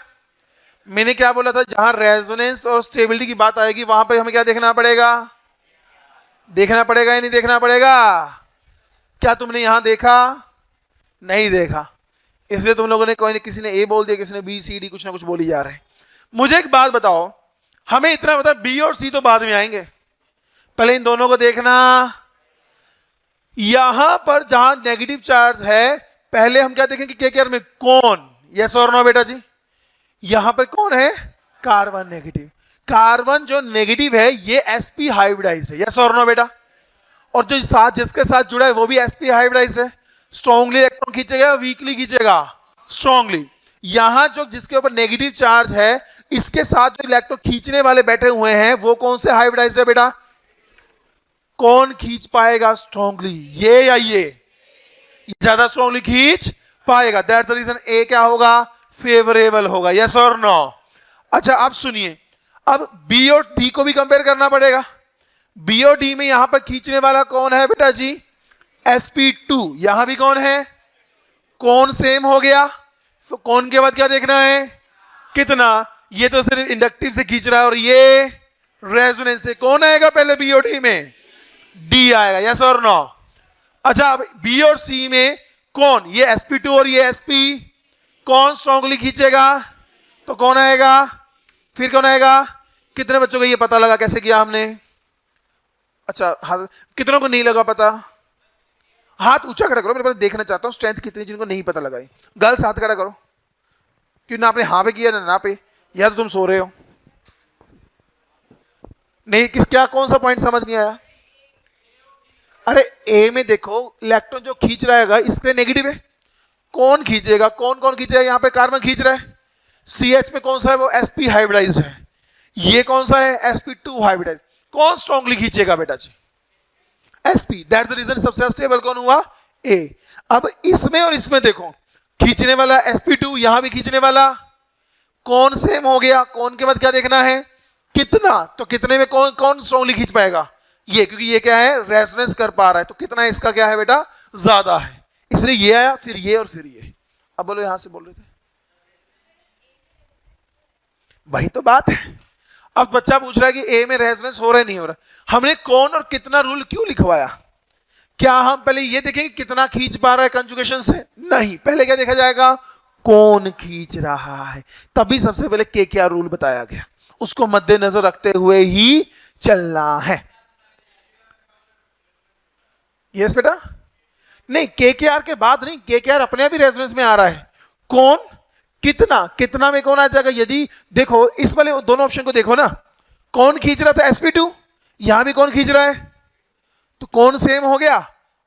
मैंने क्या बोला था, जहां रेजोनेंस और स्टेबिलिटी की बात आएगी वहां पे हमें क्या देखना पड़ेगा, देखना पड़ेगा या नहीं देखना पड़ेगा, क्या तुमने यहां देखा, नहीं देखा, इसलिए तुम लोगों ने कोई किसी ने ए बोल दिया, किसी ने बी सी डी, कुछ ना कुछ बोली जा रहे हैं। मुझे एक बात बताओ, हमें इतना पता बी और सी तो बाद में आएंगे, पहले इन दोनों को देखना। यहां पर जहां नेगेटिव चार्ज है, पहले हम क्या देखेंगे के केयर में कौन, यस और नो बेटा जी। यहां पर कौन है, कार्बन नेगेटिव। कार्बन जो नेगेटिव है ये sp हाइब्रिडाइज है, यस और नो बेटा। और जो साथ जिसके साथ जुड़ा है वो भी sp हाइब्रिडाइज है। स्ट्रॉन्गली इलेक्ट्रॉन खींचेगा, वीकली खींचेगा, स्ट्रॉन्गली। यहां जो जिसके ऊपर नेगेटिव चार्ज है, इसके साथ जो इलेक्ट्रॉन खींचने वाले बैठे हुए हैं वो कौन से हाइब्रिडाइज है बेटा, कौन खींच पाएगा स्ट्रॉन्गली, ये या ये ज्यादा स्ट्रॉन्गली खींच पाएगा। दैट्स द रीजन ए क्या होगा, फेवरेबल होगा, यस और नो। अच्छा अब सुनिए, अब बी और डी को भी कंपेयर करना पड़ेगा। बी और डी में यहां पर खींचने वाला कौन है बेटा जी, sp2। यहां भी कौन है, कौन सेम हो गया, तो कौन के बाद क्या देखना है, कितना। ये तो सिर्फ इंडक्टिव से खींच रहा है, और ये रेजोनेंस से। कौन आएगा पहले बी और डी में, डी आएगा, यस और नो। अच्छा अब बी और सी में कौन, ये sp2 और ये sp, कौन स्ट्रॉन्गली खींचेगा, तो कौन आएगा, फिर कौन आएगा। कितने बच्चों को ये पता लगा, कैसे किया हमने। अच्छा हाँ, कितनों को नहीं लगा पता, हाथ ऊंचा खड़ा करो, मेरे पास देखना चाहता हूं स्ट्रेंथ कितनी जिनको नहीं पता लगाई। गर्ल्स हाथ खड़ा करो, क्यों ना आपने हाँ पे किया ना पे, या तो तुम सो रहे हो। नहीं किस क्या कौन सा पॉइंट समझ नहीं आया। अरे ए में देखो इलेक्ट्रॉन जो खींच रहा है इसके नेगेटिव है, कौन खींचेगा, कौन कौन खींचेगा, यहां पे कार्बन खींच रहा है। CH में कौन सा है, वो sp हाइब्रिडाइज है। ये कौन सा है, sp2 हाइब्रिडाइज। कौन स्ट्रॉन्गली खींचेगा बेटा जी, sp। दैट्स द रीजन सबसे स्टेबल कौन हुआ, A। अब इसमें और इसमें देखो, खींचने वाला sp2, यहां भी खींचने वाला, कौन सेम हो गया। कौन के बाद क्या देखना है, कितना। तो कितने में कौन कौन स्ट्रॉन्गली खींच पाएगा, ये, क्योंकि ये क्या है, रेजोनेंस कर पा रहा है, तो कितना इसका क्या है बेटा, ज्यादा है, इसलिए ये आया, फिर ये और फिर ये। अब बोलो, यहां से बोल रहे थे, वही तो बात है। अब बच्चा पूछ रहा है कि ए में रेजोनेंस हो रहा है नहीं हो रहा। हमने कौन और कितना रूल क्यों लिखवाया, क्या हम पहले ये देखेंगे कितना खींच पा रहा है कंजुगेशन से, नहीं, पहले क्या देखा जाएगा, कौन खींच रहा है। तभी सबसे पहले के क्या रूल बताया गया, उसको मद्देनजर रखते हुए ही चलना है। यस बेटा, नहीं के आर के बाद नहीं, के आर अपने आप ही रेजोनेंस में आ रहा है। कौन कितना, कितना में कौन आ जाएगा। यदि देखो इस वाले दोनों ऑप्शन को देखो ना, कौन खींच रहा था sp2, यहां भी कौन खींच रहा है, तो कौन सेम हो गया।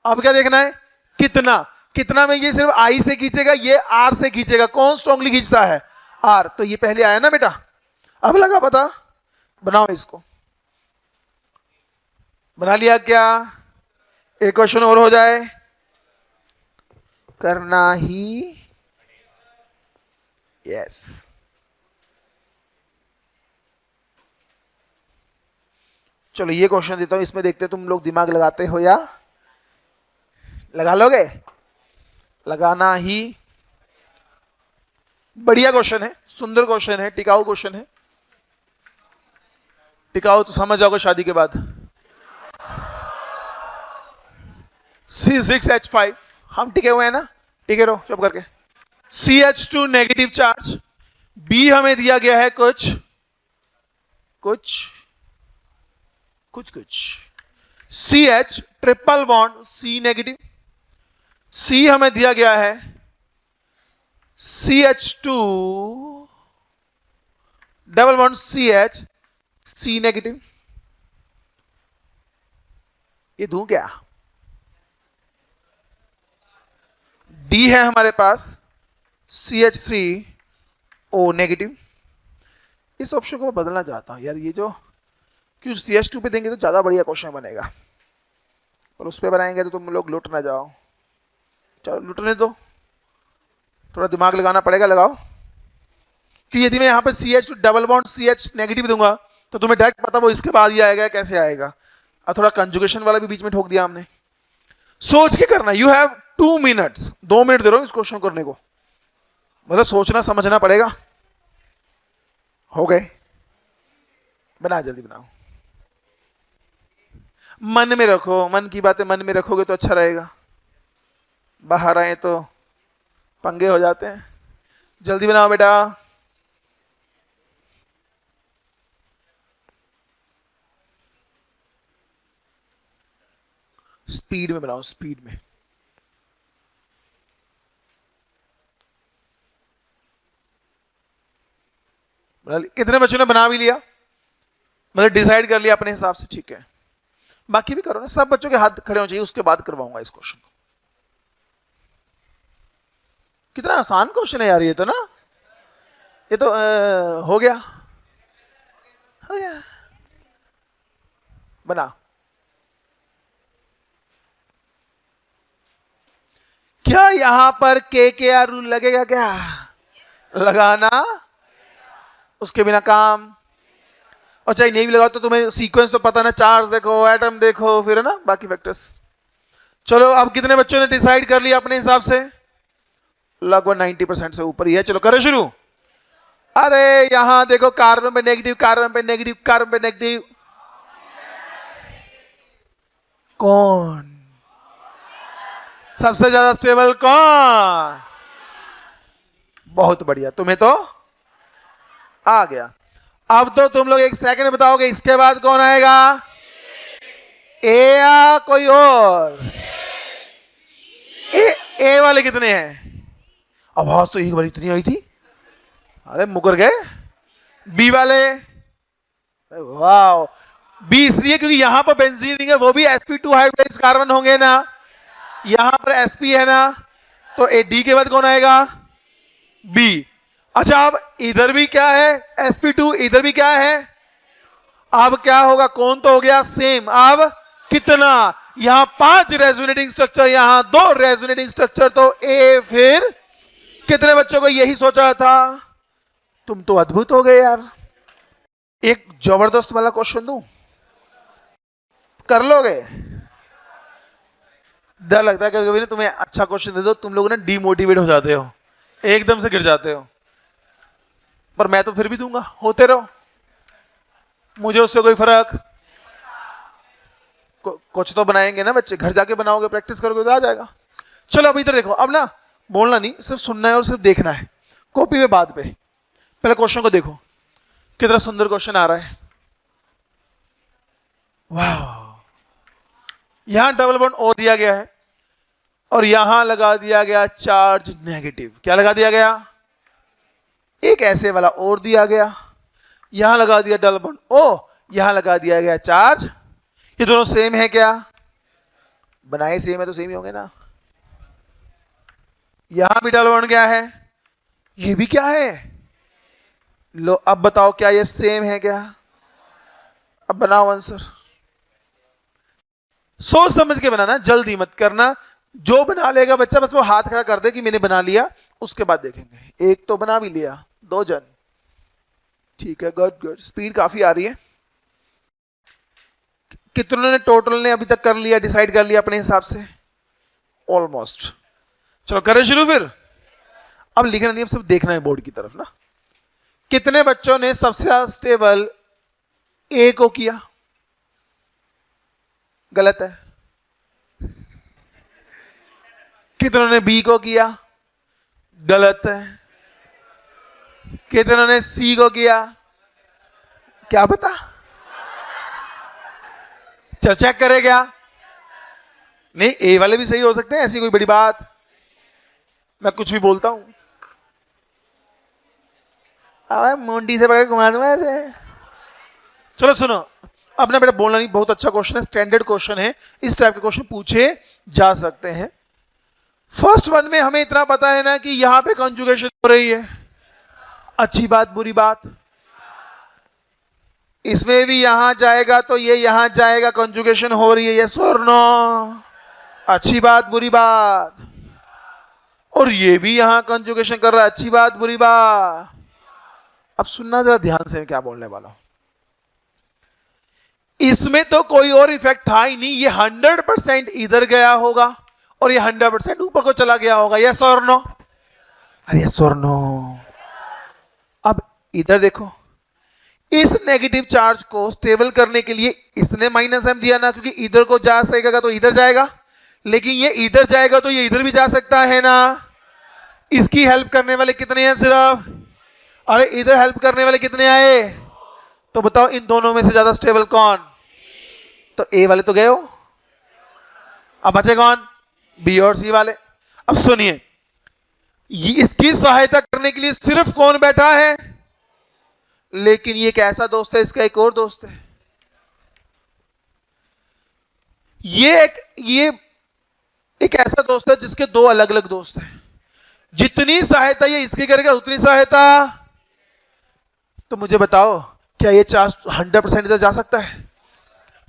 अब क्या देखना है, कितना। कितना में ये सिर्फ I से खींचेगा, ये R से खींचेगा, कौन स्ट्रॉन्गली खींचता है, R। तो ये पहले आया ना बेटा, अब लगा पता, बनाओ इसको। बना लिया क्या, एक क्वेश्चन और हो जाए, करना ही, यस। चलो ये क्वेश्चन देता हूं, इसमें देखते तुम लोग दिमाग लगाते हो या लगा लोगे, लगाना ही। बढ़िया क्वेश्चन है, सुंदर क्वेश्चन है, टिकाऊ क्वेश्चन है। टिकाऊ तो समझ जाओगे शादी के बाद। C6H5, हम टिके हुए हैं ना, टिके रहो चुप करके। CH2 नेगेटिव चार्ज, B हमें दिया गया है कुछ कुछ कुछ कुछ, CH triple bond C negative, C हमें दिया गया है CH2 double bond CH C negative. ये दूं क्या, D है हमारे पास CH3O नेगेटिव। इस ऑप्शन को मैं बदलना चाहता हूं यार, ये जो क्यों CH2 पे देंगे तो ज्यादा बढ़िया क्वेश्चन बनेगा, और उस पे बनाएंगे तो तुम लोग लुट ना जाओ। चलो लुटने दो, थोड़ा दिमाग लगाना पड़ेगा, लगाओ। कि यदि मैं यहाँ पे CH2 double bond CH negative दूंगा तो तुम्हें डायरेक्ट पता वो इसके बाद ही आएगा, कैसे आएगा। और थोड़ा कंजुगेशन वाला भी बीच में ठोक दिया हमने। सोच के करना, यू हैव 2 मिनट्स, 2 मिनट दे रहा हूं इस क्वेश्चन करने को, मतलब सोचना समझना पड़ेगा। हो गए, बना, जल्दी बनाओ। मन में रखो, मन की बातें मन में रखोगे तो अच्छा रहेगा, बाहर आए तो पंगे हो जाते हैं। जल्दी बनाओ बेटा। स्पीड में बनाओ, स्पीड में। कितने बच्चों ने बना भी लिया, मतलब डिसाइड कर लिया अपने हिसाब से? ठीक है, बाकी भी करो ना, सब बच्चों के हाथ खड़े होने चाहिए, उसके बाद करवाऊंगा इस क्वेश्चन को। कितना आसान क्वेश्चन है यार ये तो ना, ये तो हो गया, हो गया। बना। क्या यहां पर के आर रूल लगेगा क्या? लगाना, उसके बिना काम। और चाहे नहीं भी लगाओ तो तुम्हें सीक्वेंस तो पता ना, चार्ज देखो, एटम देखो, फिर है ना बाकी फैक्टर्स। चलो अब कितने बच्चों ने डिसाइड कर लिया अपने हिसाब से? लगभग 90% से ऊपर ही है। चलो करो शुरू। अरे यहां देखो, कार्बन पे नेगेटिव, कार्बन पे नेगेटिव, कार्बन पे नेगेटिव। कौन सबसे ज्यादा स्टेबल? कौन? बहुत बढ़िया, तुम्हें तो आ गया। अब तो तुम लोग एक सेकंड में बताओगे इसके बाद कौन आएगा? ए या कोई और? ए वाले कितने हैं? आवाज तो एक बार इतनी आई थी, अरे मुकर गए। बी वाले? वाह, बी इसलिए क्योंकि यहां पर बेंजीन रिंग है, वो भी sp2 हाइब्रिडाइज कार्बन होंगे ना, यहां पर sp है ना, तो ए डी के बाद कौन आएगा? बी। अच्छा अब इधर भी क्या है? sp2, इधर भी क्या है? अब क्या होगा? कौन तो हो गया सेम। अब कितना? यहां 5 रेजोनेटिंग स्ट्रक्चर, यहां 2 रेजोनेटिंग स्ट्रक्चर, तो ए। फिर कितने बच्चों को यही सोचा था? तुम तो अद्भुत हो गए यार। एक जबरदस्त वाला क्वेश्चन दूं, कर लोगे? डर लगता है कभी कभी ना, तुम्हें अच्छा क्वेश्चन दे दो तुम लोग ना डीमोटिवेट हो जाते हो, एकदम से गिर जाते हो, पर मैं तो फिर भी दूंगा, होते रहो, मुझे उससे कोई फर्क। कुछ तो बनाएंगे ना बच्चे, घर जाके बनाओगे, प्रैक्टिस करोगे तो आ जाएगा। चलो अब इधर देखो, अब ना बोलना नहीं, सिर्फ सुनना है और सिर्फ देखना है, कॉपी पे बाद पे। पहले क्वेश्चन को देखो, कितना सुंदर क्वेश्चन आ रहा है। वाह, यहां डबल बॉन्ड ओ दिया गया है और यहां लगा दिया गया चार्ज नेगेटिव। क्या लगा दिया गया? एक ऐसे वाला और दिया गया, यहां लगा दिया डबल बॉन्ड ओ, यहां लगा दिया गया चार्ज। ये दोनों सेम है क्या? बनाए सेम है तो सेम ही होंगे ना। यहां भी डबल बॉन्ड क्या है, ये भी क्या है? लो अब बताओ क्या ये सेम है क्या? अब बनाओ आंसर, सोच समझ के बनाना, जल्दी मत करना। जो बना लेगा बच्चा बस वो हाथ खड़ा कर दे कि मैंने बना लिया, उसके बाद देखेंगे। एक तो बना भी लिया, 2 जन, ठीक है, गुड गुड, स्पीड काफी आ रही है। कितनों ने टोटल ने अभी तक कर लिया, डिसाइड कर लिया अपने हिसाब से? ऑलमोस्ट। चलो करें शुरू फिर। अब लिखना नहीं, अब सिर्फ देखना है बोर्ड की तरफ ना। कितने बच्चों ने सबसे ज्यादा स्टेबल ए को किया? गलत है। कितनों ने बी को किया? गलत है। कितनों ने सी को किया? क्या पता, चल चेक करे क्या? नहीं, ए वाले भी सही हो सकते हैं, ऐसी कोई बड़ी बात, मैं कुछ भी बोलता हूं, मुंडी से पकड़ घुमा दूंगा ऐसे। चलो सुनो, अब ना बेटा बोलना नहीं, बहुत अच्छा क्वेश्चन है, स्टैंडर्ड क्वेश्चन है, इस टाइप के क्वेश्चन पूछे जा सकते हैं। फर्स्ट वन में हमें इतना पता है ना कि यहां पे कंजुगेशन हो रही है, अच्छी बात बुरी बात। इसमें भी यहां जाएगा तो ये यहां जाएगा, कंजुगेशन हो रही है, यस और नो? अच्छी बात बुरी बात। और ये भी यहां कंजुगेशन कर रहा है, अच्छी बात बुरी बात। अब सुनना जरा ध्यान से, मैं क्या बोलने वाला हूं। इसमें तो कोई और इफेक्ट था ही नहीं, ये 100% इधर गया होगा और ये 100% ऊपर को चला गया होगा, यस और नो? अरे यस और नो। अब इधर देखो, इस नेगेटिव चार्ज को स्टेबल करने के लिए इसने -m दिया ना, क्योंकि इधर को जा सकेगा तो इधर जाएगा, लेकिन ये इधर जाएगा तो ये इधर भी जा सकता है ना। इसकी हेल्प करने वाले कितने हैं सिर्फ, अरे इधर हेल्प करने वाले कितने आए, तो बताओ इन दोनों में से ज्यादा स्टेबल कौन, तो ए वाले तो गए हो, अब बचे कौन, बी और सी वाले। अब सुनिए, इसकी सहायता करने के लिए सिर्फ कौन बैठा है, लेकिन ये एक ऐसा दोस्त है, इसका एक और दोस्त है, ये एक ऐसा दोस्त है जिसके दो अलग अलग दोस्त हैं। जितनी सहायता ये इसकी करेगा उतनी सहायता, तो मुझे बताओ क्या ये चांस 100% इधर जा सकता है,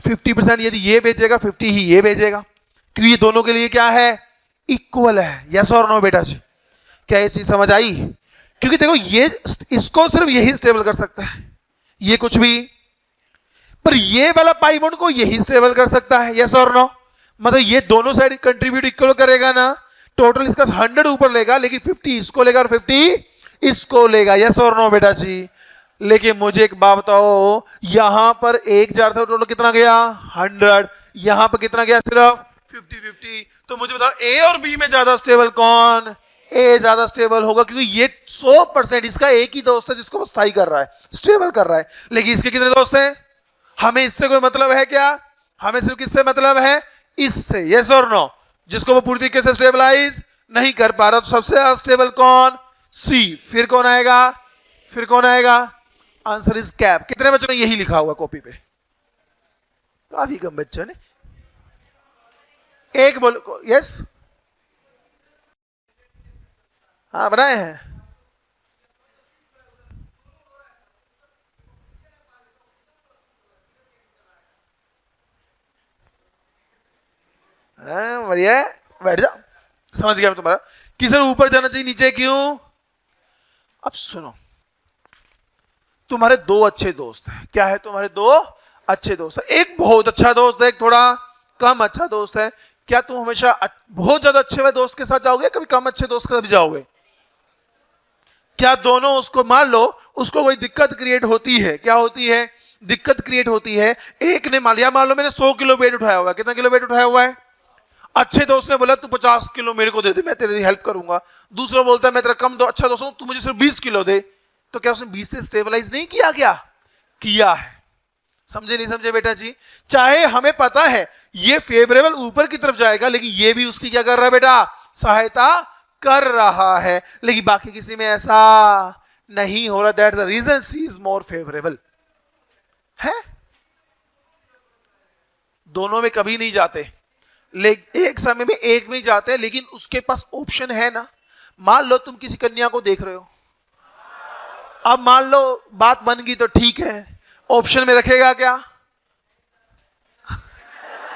50% यदि ये भेजेगा 50 ही ये भेजेगा, क्योंकि ये दोनों के लिए क्या है, इक्वल है। यस और नो बेटा जी, क्या ये चीज समझ आई, क्योंकि देखो ये इसको सिर्फ यही स्टेबल कर सकता है, ये कुछ भी, पर ये वाला पाई बॉन्ड को यही स्टेबल कर सकता है। यस और नो, मतलब ये दोनों साइड कंट्रीब्यूट इक्वल करेगा ना, टोटल इसका 100 ऊपर लेगा, लेकिन 50 इसको लेगा और 50 इसको लेगा। यस और नो बेटा जी। लेकिन मुझे एक बात बताओ, यहां पर एक जार था, टोटल कितना गया 100, यहां पर कितना गया सिर्फ 50-50, तो मुझे बताओ ए और बी में ज्यादा स्टेबल कौन, ए ज्यादा स्टेबल होगा, क्योंकि ये 100% इसका एक ही दोस्त है जिसको वो स्थायी कर रहा है, स्टेबल कर रहा है, लेकिन इसके कितने दोस्त हैं, हमें इससे कोई मतलब है क्या, हमें सिर्फ किससे मतलब है, इससे। यस और नो, जिसको वो पूरी तरीके से स्टेबलाइज नहीं कर पा रहा, तो सबसे ज्यादा स्टेबल कौन, सी, फिर कौन आएगा, फिर कौन आएगा, आंसर इज कैप। कितने बच्चों ने यही लिखा हुआ कॉपी पे, काफी कम बच्चों ने, एक बोलो यस, हाँ बनाए हैं, हाँ बढ़िया है, बैठ जाओ, समझ गया मैं तुम्हारा, कि सर ऊपर जाना चाहिए नीचे क्यों। अब सुनो, तुम्हारे दो अच्छे दोस्त हैं, क्या है, तुम्हारे दो अच्छे दोस्त हैं, एक बहुत अच्छा दोस्त है, एक थोड़ा कम अच्छा दोस्त है, क्या तुम हमेशा बहुत ज्यादा अच्छे वाले दोस्त के साथ जाओगे, कभी कम अच्छे दोस्त के साथ भी जाओगे, क्या दोनों उसको मान लो उसको कोई दिक्कत क्रिएट होती है, क्या होती है, दिक्कत क्रिएट होती है, एक ने मान लिया, मान लो मैंने 100 किलो वेट उठाया हुआ है, कितना किलो वेट उठाया हुआ है, अच्छे दोस्त ने बोला तू 50 किलो मेरे को दे दे, मैं तेरी हेल्प करूंगा, दूसरा बोलता है मैं तेरा कम दो अच्छा दोस्त हूं, तू मुझे सिर्फ 20 किलो दे, तो क्या उसने 20 से स्टेबलाइज नहीं किया, क्या किया है, समझे नहीं समझे बेटा जी। चाहे हमें पता है ये फेवरेबल ऊपर की तरफ जाएगा, लेकिन ये भी उसकी क्या कर रहा है बेटा, सहायता कर रहा है, लेकिन बाकी किसी में ऐसा नहीं हो रहा, that the reason C is more favourable है। दोनों में कभी नहीं जाते, एक समय में एक में जाते हैं, लेकिन उसके पास ऑप्शन है ना। मान लो तुम किसी कन्या को देख रहे हो, अब मान लो बात बन गई तो ठीक है, ऑप्शन में रखेगा क्या,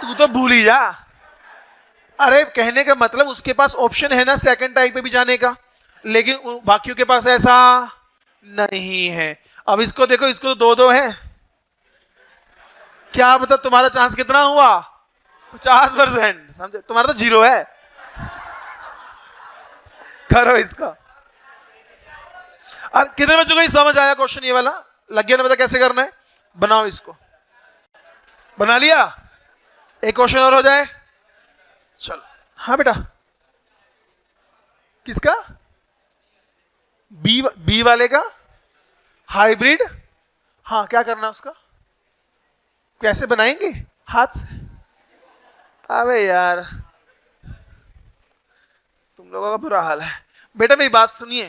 तू तो भूल ही जा, अरे कहने का मतलब उसके पास ऑप्शन है ना सेकंड टाइप पे भी जाने का, लेकिन बाकियों के पास ऐसा नहीं है। अब इसको देखो, इसको तो दो दो है, क्या बता तुम्हारा चांस कितना हुआ, 50%, समझे, तुम्हारा तो 0 है। करो इसका, और कितने बच्चों को ये समझ आया क्वेश्चन, ये वाला लग गया ना, बता कैसे करना है, बनाओ इसको, बना लिया, एक क्वेश्चन और हो जाए, चलो। हाँ बेटा, किसका, बी वाले का हाइब्रिड, हाँ क्या करना उसका, कैसे बनाएंगे, हाथ से, अबे यार तुम लोगों का बुरा हाल है। बेटा मेरी बात सुनिए,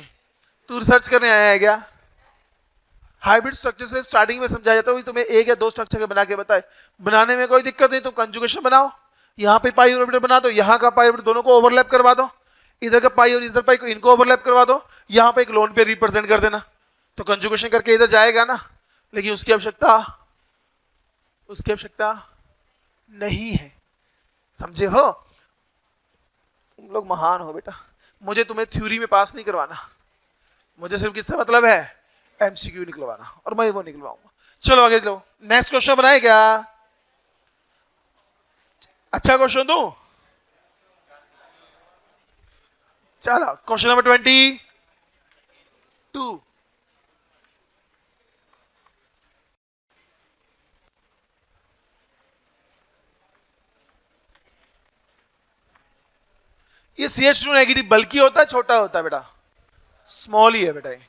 तू रिसर्च करने आया है क्या, हाइब्रिड स्ट्रक्चर से स्टार्टिंग में समझाया जाता है, तुम्हें एक या दो स्ट्रक्चर के बना के बताए, बनाने में कोई दिक्कत नहीं, तुम कंजुगेशन बनाओ, यहाँ पे पाई ऑर्बिटल बना दो, यहाँ का पाई ऑर्बिटल दोनों को ओवरलैप करवा दो, इधर का पाई और इधर पाई को इनको ओवरलैप करवा दो, यहाँ पे एक लोन पे रिप्रेजेंट कर देना, तो कंजुगेशन करके इधर जाएगा ना, लेकिन उसकी आवश्यकता नहीं है, समझे हो, तुम लोग महान हो बेटा, मुझे तुम्हें थ्योरी में पास नहीं करवाना, मुझे सिर्फ किससे मतलब है, एमसीक्यू निकलवाना, और मैं वो निकलवाऊंगा। चलो आगे चलो, नेक्स्ट क्वेश्चन बनाए क्या, अच्छा क्वेश्चन दो, चलो क्वेश्चन नंबर 22, ये CH2 नेगेटिव बल्कि होता है छोटा होता है बेटा? स्मॉल ही है बेटा ये।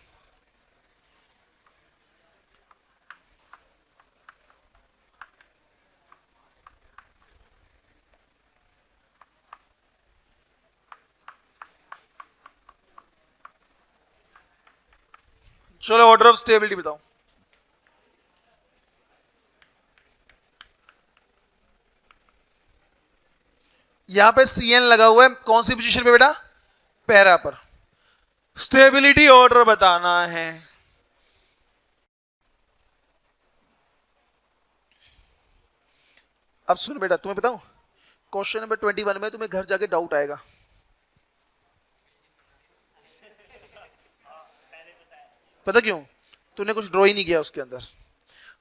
चलो ऑर्डर ऑफ स्टेबिलिटी बताओ। यहां पे CN लगा हुआ है, कौन सी पोजीशन पे बेटा? पैरा पर। स्टेबिलिटी ऑर्डर बताना है। अब सुन बेटा, तुम्हें बताऊं, क्वेश्चन नंबर 21 में तुम्हें घर जाके डाउट आएगा। पता क्यों? तूने कुछ ड्रॉ ही नहीं किया उसके अंदर।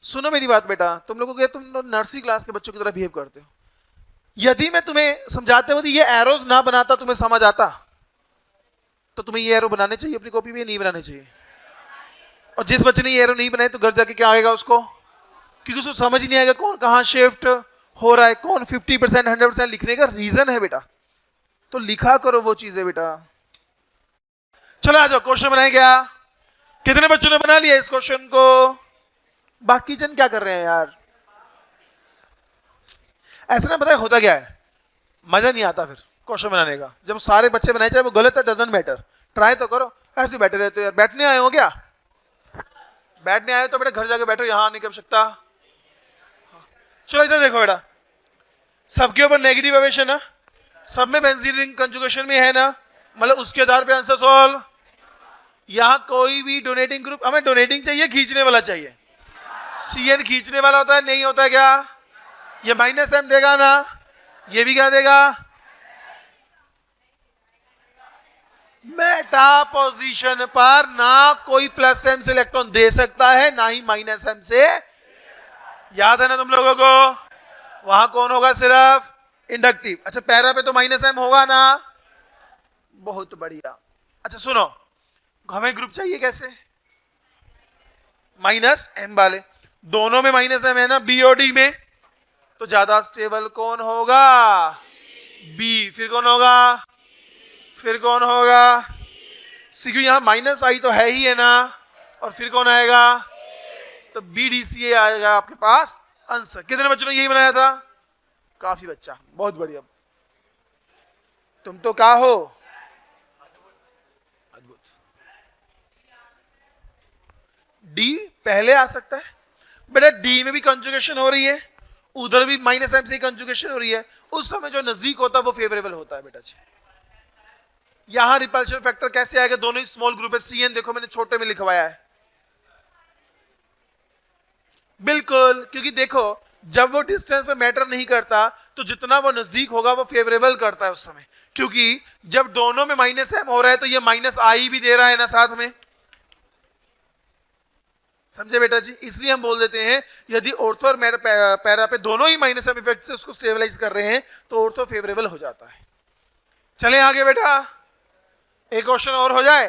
सुनो मेरी बात बेटा, तुम लोगों को, तुम नर्सरी क्लास के बच्चों की तरह बिहेव करते हो। यदि मैं तुम्हें समझाते हुए ये एरोज ना बनाता, तुम्हें समझ आता, तो तुम्हें ये एरो बनाने चाहिए अपनी कॉपी में, नहीं बनाने चाहिए? और जिस बच्चे ने ये एरो नहीं बनाए तो घर जाके क्या आएगा उसको? क्योंकि उसको समझ ही नहीं आएगा कौन कहां शिफ्ट हो रहा है, कौन 50% 100% लिखने का रीजन है बेटा। तो लिखा करो वो चीजें बेटा। चलो आ जाओ, क्वेश्चन बनाए क्या? कितने बच्चों ने बना लिया इस क्वेश्चन को? बाकी जन क्या कर रहे हैं यार? ऐसा ना, पता है होता क्या है, मजा नहीं आता फिर क्वेश्चन बनाने का। जब सारे बच्चे बनाए, चाहे वो गलत है, डजंट मैटर, ट्राई तो करो। ऐसे बैठे रहते हो यार। बैठने आए हो क्या? बैठने आए हो तो बेटा घर जाके बैठो, यहां नहीं कर सकता। चलो इधर देखो बेटा, सबके ऊपर नेगेटिव अवेश है ना, सब में बेंजीन रिंग कंजुगेशन में है ना, मतलब उसके आधार पे आंसर सॉल्व। यहां कोई भी डोनेटिंग ग्रुप, हमें डोनेटिंग चाहिए, खींचने वाला चाहिए। CN खींचने वाला होता है, नहीं होता है क्या? ये -m देगा ना, ये भी क्या देगा? मेटा पोजीशन पर ना कोई +m से इलेक्ट्रॉन दे सकता है, ना ही -m से। याद है ना तुम लोगों को? वहां कौन होगा? सिर्फ इंडक्टिव। अच्छा, पैरा पे तो -m होगा ना? बहुत बढ़िया। अच्छा सुनो, हमें ग्रुप चाहिए कैसे? -m वाले। दोनों में -m है ना, B और D में, तो ज्यादा स्टेबल कौन होगा? B। फिर कौन होगा? फिर कौन होगा? C, क्यों यहां -I तो है ही है ना, और फिर कौन आएगा? तो BDCA आएगा आपके पास आंसर। कितने बच्चों ने यही बनाया था? काफी बच्चा, बहुत बढ़िया। तुम तो क्या हो? अद्भुत। D पहले आ सकता है बेटा, D में भी कंजुगेशन हो रही है, उधर भी -m से कंजुगेशन हो रही है, उस समय जो नजदीक होता है वो फेवरेबल होता है बेटा जी। यहां रिपल्शन फैक्टर कैसे आएगा? दोनों ही स्मॉल ग्रुप है। CN देखो मैंने छोटे में लिखवाया है, बिल्कुल, क्योंकि देखो जब वो डिस्टेंस पे मैटर नहीं करता, तो जितना वो नजदीक होगा वो फेवरेबल करता है उस समय। क्योंकि जब दोनों में -m हो रहा है तो ये -I भी दे रहा है ना साथ में, समझे बेटा जी? इसलिए हम बोल देते हैं यदि ऑर्थो और पैरा पे दोनों ही -m इफेक्ट से उसको स्टेबलाइज कर रहे हैं तो ऑर्थो फेवरेबल हो जाता है। चले आगे बेटा, एक क्वेश्चन और हो जाए।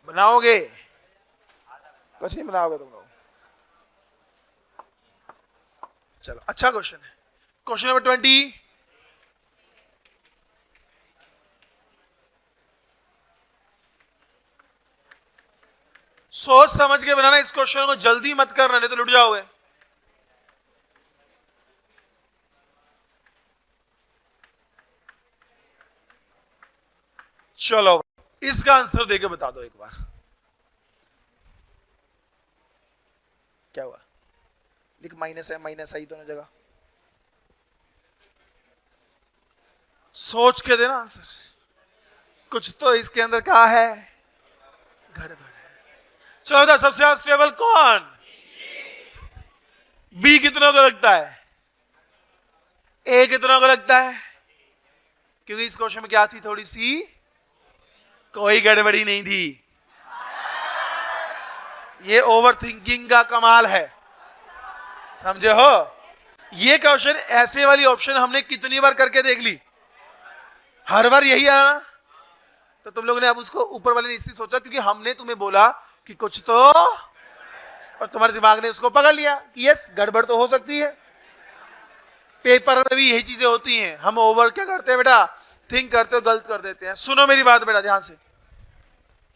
बनाओगे? कुछ नहीं बनाओगे तुम लोग? चलो अच्छा क्वेश्चन है, क्वेश्चन नंबर 20। सोच समझ के बनाना इस क्वेश्चन को, जल्दी मत करना नहीं तो लुट जाओगे। चलो इसका आंसर देके बता दो एक बार। क्या हुआ? लिख -m -I दोनों जगह। सोच के देना आंसर, कुछ तो इसके अंदर क्या है, गड़बड़ है। चलो बता, सबसे ज्यादा स्टेबल कौन? B कितनों को लगता है? A कितनों को लगता है? क्योंकि इस क्वेश्चन में क्या थी, थोड़ी सी कोई गड़बड़ी नहीं थी। ये ओवर थिंकिंग का कमाल है, समझे हो? ये क्वेश्चन ऐसे वाली ऑप्शन हमने कितनी बार करके देख ली, हर बार यही आना। तो तुम लोगों ने अब उसको ऊपर वाले ने इसलिए सोचा क्योंकि हमने तुम्हें बोला कि कुछ तो, और तुम्हारे दिमाग ने उसको पकड़ लिया कि यस गड़बड़ तो हो सकती है। पेपर में भी यही चीजें होती हैं, हम ओवर क्या करते हैं बेटा, थिंक करते हो गलत कर देते हैं। सुनो मेरी बात बेटा ध्यान से।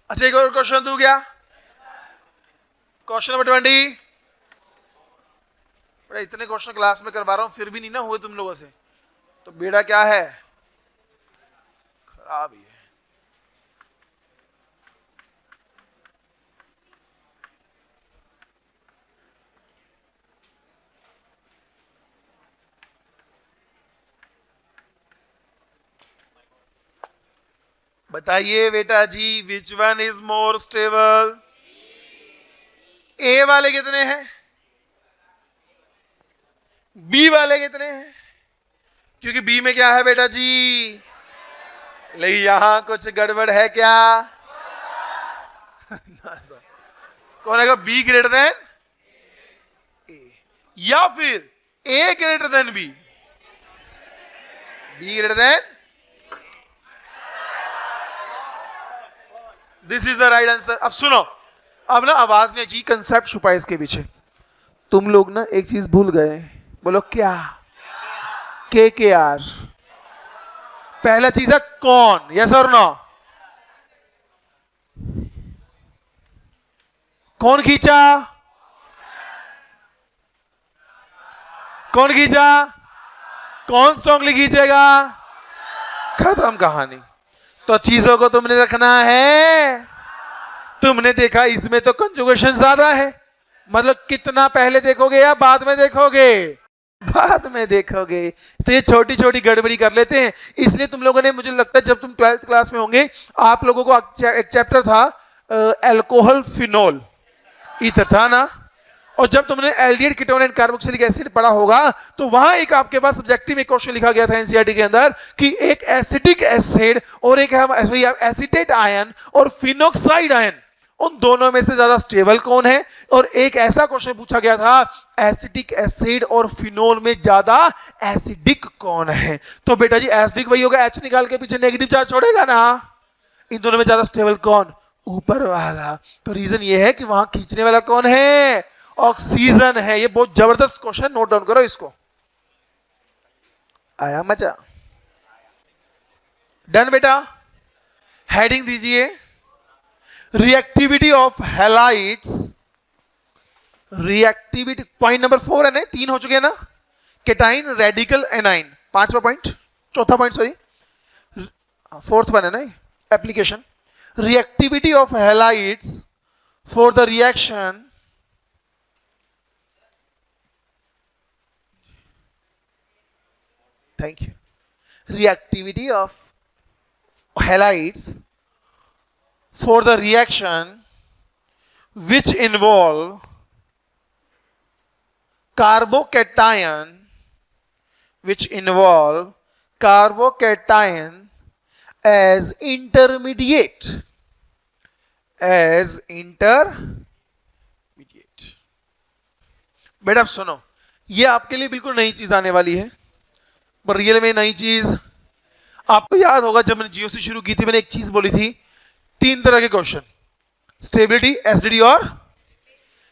अच्छा एक और क्वेश्चन दूं क्या? Question number 20। बेटा इतने क्वेश्चन क्लास में करवा रहा हूं फिर भी नहीं ना हुए तुम लोगों से, तो बेड़ा क्या है, खराब ही है। बताइए बेटा जी, which one is more stable? A वाले कितने हैं, बी वाले कितने हैं? क्योंकि बी में क्या है बेटा जी, लेकिन यहां कुछ गड़बड़ है क्या? कौन है बी ग्रेटर देन ए, या फिर A greater than B? B greater than, this is the right answer. अब सुनो, अब ना आवाज ने जी कंसेप्ट छुपा है इसके पीछे। तुम लोग ना एक चीज भूल गए, बोलो क्या? के आर। पहला चीज है कौन, यस और नो? कौन खींचा? कौन खींचा? कौन स्ट्रांगली खींचेगा? खत्म कहानी। तो चीजों को तुमने रखना है। तुमने देखा इसमें तो कंजुगेशन ज्यादा है, मतलब कितना पहले देखोगे या बाद में देखोगे? बाद में देखोगे। तो ये छोटी छोटी गड़बड़ी कर लेते हैं, इसलिए तुम लोगों ने, मुझे लगता है जब तुम 12th क्लास में होंगे आप लोगों को एक चैप्टर था अल्कोहल फिनोल ईथर था ना, और जब तुमने aldehyde ketone and carboxylic acid पढ़ा होगा तो वहां एक आपके पास सब्जेक्टिव में क्वेश्चन लिखा गया था एनसीईआरटी के अंदर कि एक एसिडिक एसिड और एक एसिटेट आयन और फिनोक्साइड आयन, उन दोनों में से ज्यादा स्टेबल कौन है? और एक ऐसा क्वेश्चन पूछा गया था एसिटिक एसिड और फिनोल में ज्यादा एसिडिक कौन है? तो बेटा जी एसिडिक वही होगा, एच निकाल के पीछे नेगेटिव चार्ज छोड़ेगा ना। इन दोनों में ज्यादा स्टेबल कौन? ऊपर वाला। तो रीजन ये है कि वहां खींचने वाला कौन है? ऑक्सीजन है। ये बहुत जबरदस्त क्वेश्चन, नोट डाउन करो इसको। आया मजा? डन बेटा। हेडिंग दीजिए reactivity of halides. Reactivity point number 4 है ना, 3 हो चुके हैं ना, केटाइन रेडिकल एनाइन। 5वां पॉइंट, चौथा पॉइंट सॉरी, 4th वन है ना application. Reactivity of halides for the reaction thank you, reactivity of halides for the reaction which involve carbocation as intermediate बेटा अब सुनो, ये आपके लिए बिल्कुल नई चीज आने वाली है, पर रियल में नई चीज। आपको याद होगा जब मैंने जीओसी शुरू की थी मैंने एक चीज बोली थी, 3 तरह के क्वेश्चन, स्टेबिलिटी, एसिडिटी और,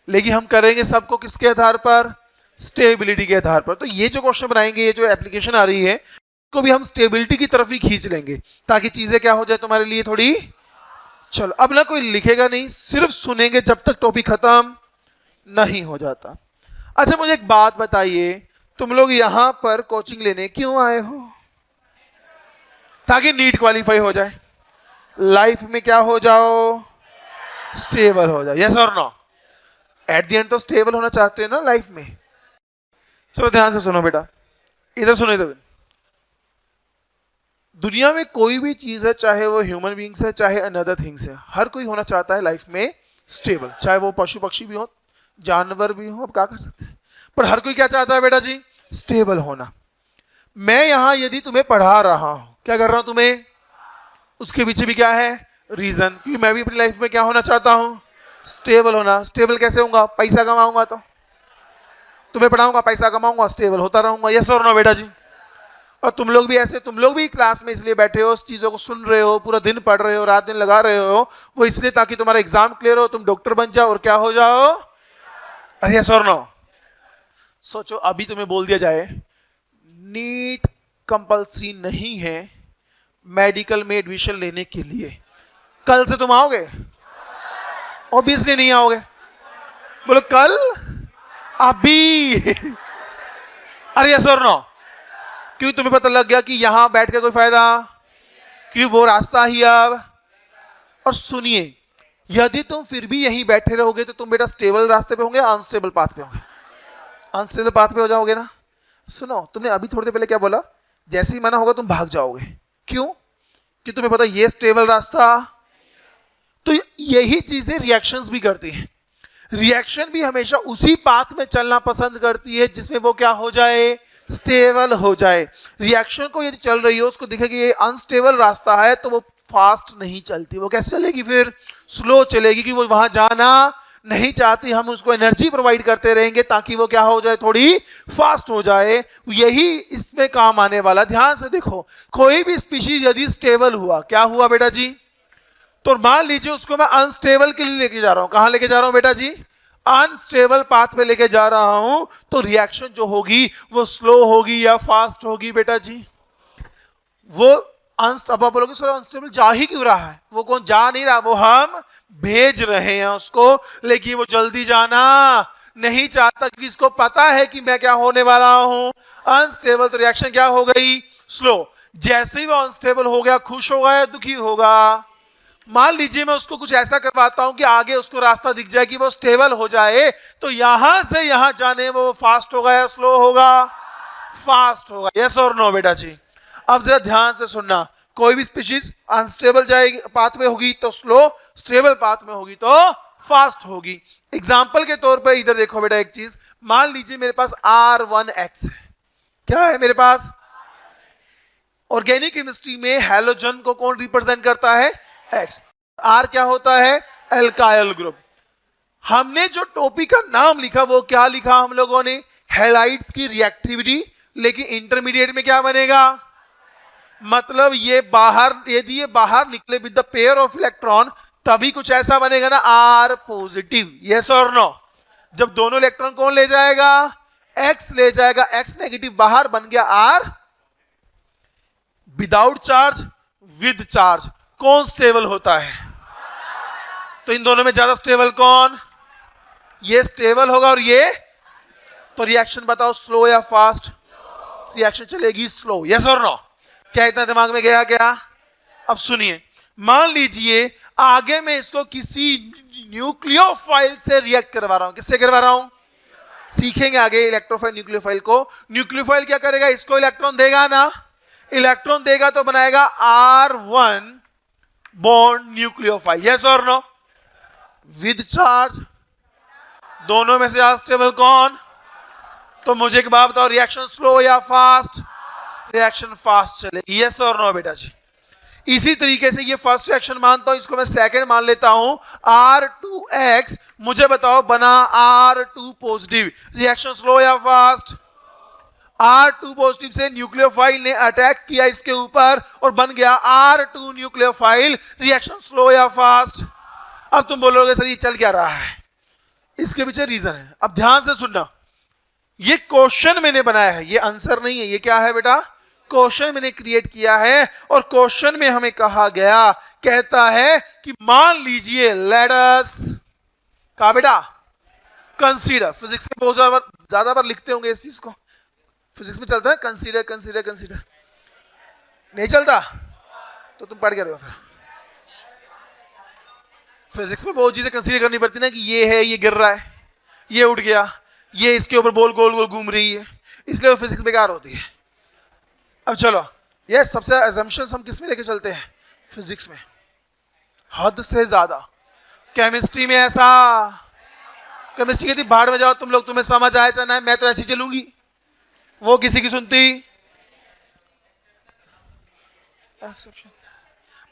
लेकिन हम करेंगे सबको किसके आधार पर? स्टेबिलिटी के आधार पर। तो ये जो क्वेश्चन बनाएंगे, ये जो एप्लीकेशन आ रही है, को भी हम स्टेबिलिटी की तरफ ही खींच लेंगे ताकि चीजें क्या हो जाए तुम्हारे लिए थोड़ी। चलो अब ना कोई लिखेगा नहीं, सिर्फ सुनेंगे जब तक टॉपिक खत्म नहीं हो जाता। अच्छा मुझे एक बात बताइए, तुम लोग यहां पर कोचिंग लेने क्यों आए हो? ताकि नीट क्वालिफाई हो जाए, लाइफ में क्या हो जाओ? स्टेबल हो जाओ, यस और नो? एट द एंड तो स्टेबल होना चाहते हो ना लाइफ में। चलो ध्यान से सुनो बेटा, इधर सुनो इधर। दुनिया में कोई भी चीज है, चाहे वो ह्यूमन बीइंग्स है चाहे अनदर थिंग्स है, हर कोई होना चाहता है लाइफ में स्टेबल, चाहे वो पशु पक्षी भी हो, जानवर भी हो, अब क्या कर सकते हैं, पर हर कोई क्या चाहता है बेटा जी? स्टेबल होना। मैं यहां यदि तुम्हें पढ़ा रहा हूं, क्या कर रहा हूं तुम्हें, उसके पीछे भी क्या है? रीजन, क्योंकि मैं भी अपनी लाइफ में क्या होना चाहता हूं? स्टेबल होना। स्टेबल कैसे होऊंगा? पैसा कमाऊंगा, तो तुम्हें पढ़ाऊंगा, पैसा कमाऊंगा, स्टेबल होता रहूंगा, यस और नो बेटा जी? और तुम लोग भी ऐसे, तुम लोग भी क्लास में इसलिए बैठे हो, चीजों को सुन रहे हो, पूरा दिन पढ़ रहे हो, रात दिन लगा रहे हो, वो इसलिए ताकि तुम्हारा एग्जाम क्लियर हो, तुम डॉक्टर बन जाओ और क्या हो जाओ? अरे यस और नो? सोचो अभी तुम्हें बोल दिया जाए नीट कंपल्सरी नहीं है, मेडिकल में एडमिशन लेने के लिए। कल से तुम आओगे? ऑब्वियसली नहीं आओगे। बोलो कल, अभी। अरे यस और नो? क्योंकि तुम्हें पता लग गया कि यहां बैठ के कोई फायदा, क्योंकि वो रास्ता ही अब। और सुनिए, यदि तुम फिर भी यहीं बैठे रहोगे तो तुम बेटा स्टेबल रास्ते पे होंगे, अनस्टेबल पाथ पे होंगे? अनस्टेबल पाथ पे हो जाओगे ना। सुनो, तुमने अभी थोड़ी देर पहले क्या बोला? जैसे ही मना होगा तुम भाग जाओगे। क्यों? कि तुम्हें पता ये स्टेबल रास्ता। तो यही चीजें रिएक्शंस भी करती हैं। रिएक्शन भी हमेशा उसी पाथ में चलना पसंद करती है जिसमें वो क्या हो जाए, स्टेबल हो जाए। रिएक्शन को यदि चल रही हो, उसको दिखेगी ये अनस्टेबल रास्ता है, तो वो फास्ट नहीं चलती। वो कैसे चलेगी? फिर स्लो चलेगी, कि वो वहां जाना नहीं चाहती। हम उसको एनर्जी प्रोवाइड करते रहेंगे ताकि वो क्या हो जाए, थोड़ी फास्ट हो जाए। यही इसमें काम आने वाला। ध्यान से देखो, कोई भी स्पीशीज यदि स्टेबल हुआ, क्या हुआ बेटा जी? तो मान लीजिए उसको मैं अनस्टेबल के लिए लेके जा रहा हूं। कहां लेके जा रहा हूं बेटा जी? अनस्टेबल पाथ पे लेके जा रहा हूं। तो रिएक्शन जो होगी वो स्लो होगी या फास्ट होगी बेटा जी? वो अब आप बोलोगे सर अनस्टेबल जा ही क्यों रहा है? वो कौन जा नहीं रहा, वो हम भेज रहे हैं उसको। लेकिन वो जल्दी जाना नहीं चाहता, क्योंकि इसको पता है कि मैं क्या होने वाला हूं, अनस्टेबल। तो रिएक्शन क्या हो गई? स्लो। जैसे ही वो अनस्टेबल हो गया, खुश होगा या दुखी होगा? मान लीजिए मैं उसको कुछ ऐसा करवाता हूं कि आगे उसको रास्ता दिख जाए कि वो स्टेबल हो जाए, तो यहां से यहां जाने में वो फास्ट होगा या स्लो होगा? फास्ट होगा। यस और नो बेटा जी? अब जरा ध्यान से सुनना, कोई भी स्पीशीज अनस्टेबल जाएगी पाथ में होगी तो स्लो, स्टेबल पाथ में होगी तो फास्ट होगी। एग्जाम्पल के तौर पर इधर देखो बेटा एक चीज, मान लीजिए मेरे पास R1X है। क्या है मेरे पास? ऑर्गेनिक केमिस्ट्री में हैलोजन को कौन रिप्रेजेंट करता है? X। R क्या होता है? Alkyl group. हमने जो टॉपिक का नाम लिखा वो क्या लिखा हम लोगों ने? हैलाइड्स की रिएक्टिविटी। लेकिन इंटरमीडिएट में क्या बनेगा? मतलब ये बाहर, यदि ये बाहर निकले with the pair of electron, तभी कुछ ऐसा बनेगा ना, R पॉजिटिव। यस और नो? जब दोनों इलेक्ट्रॉन कौन ले जाएगा? X ले जाएगा। X नेगेटिव बाहर बन गया R without charge, with charge. कौन स्टेबल होता है? तो इन दोनों में ज्यादा स्टेबल कौन? ये स्टेबल होगा और ये। तो रिएक्शन बताओ, स्लो या फास्ट? रिएक्शन चलेगी स्लो। यस और नो? क्या इतना दिमाग में गया क्या? अब सुनिए, मान लीजिए आगे मैं इसको किसी न्यूक्लियोफाइल से रिएक्ट करवा रहा हूं। किससे करवा रहा हूं? सीखेंगे आगे इलेक्ट्रोफाइल न्यूक्लियोफाइल को। न्यूक्लियोफाइल क्या करेगा? इसको इलेक्ट्रॉन देगा ना। इलेक्ट्रॉन देगा तो बनाएगा R1 बॉन्ड न्यूक्लियोफाइल। यस और नो? With charge. दोनों में से अनस्टेबल कौन? तो मुझे एक बात बताओ, रिएक्शन स्लो या फास्ट? रिएक्शन फास्ट चलेगी। यस और नो बेटा जी? इसी तरीके से ये फर्स्ट रिएक्शन मानता हूं, इसको मैं सेकंड मान लेता हूं। R2X, मुझे बताओ बना R2 पॉजिटिव। रिएक्शन स्लो या फास्ट? R2 पॉजिटिव से न्यूक्लियोफाइल ने अटैक किया इसके ऊपर और बन गया R2 न्यूक्लियोफाइल। रिएक्शन स्लो या फास्ट? अब तुम बोलोगे सर ये चल क्या रहा है? इसके पीछे रीजन है। अब ध्यान से सुनना, ये क्वेश्चन मैंने बनाया है, ये आंसर नहीं है। ये क्या है बेटा? क्वेश्चन मैंने क्रिएट किया है। और क्वेश्चन में हमें कहा गया, कहता है कि मान लीजिए लेट अस, कहा बेटा कंसीडर। फिजिक्स में बहुत ज्यादा बार लिखते होंगे इस चीज को। फिजिक्स में चलता है कंसीडर कंसीडर कंसीडर, नहीं चलता? तो तुम पढ़ के रहे हो। फिर फिजिक्स में बहुत चीजें कंसीडर करनी पड़ती ना, कि ये है, ये गिर रहा है, ये उठ गया, ये इसके ऊपर बोल गोल गोल घूम रही है, इसलिए वो फिजिक्स बेकार होती है। अब चलो, ये सबसे assumptions हम किस में लेके चलते हैं? फिजिक्स में हद से ज्यादा। केमिस्ट्री में ऐसा, केमिस्ट्री कहती भाड़ में जाओ तुम लोग, तुम्हें समझ आए चाहे मैं तो ऐसी चलूंगी, वो किसी की सुनती।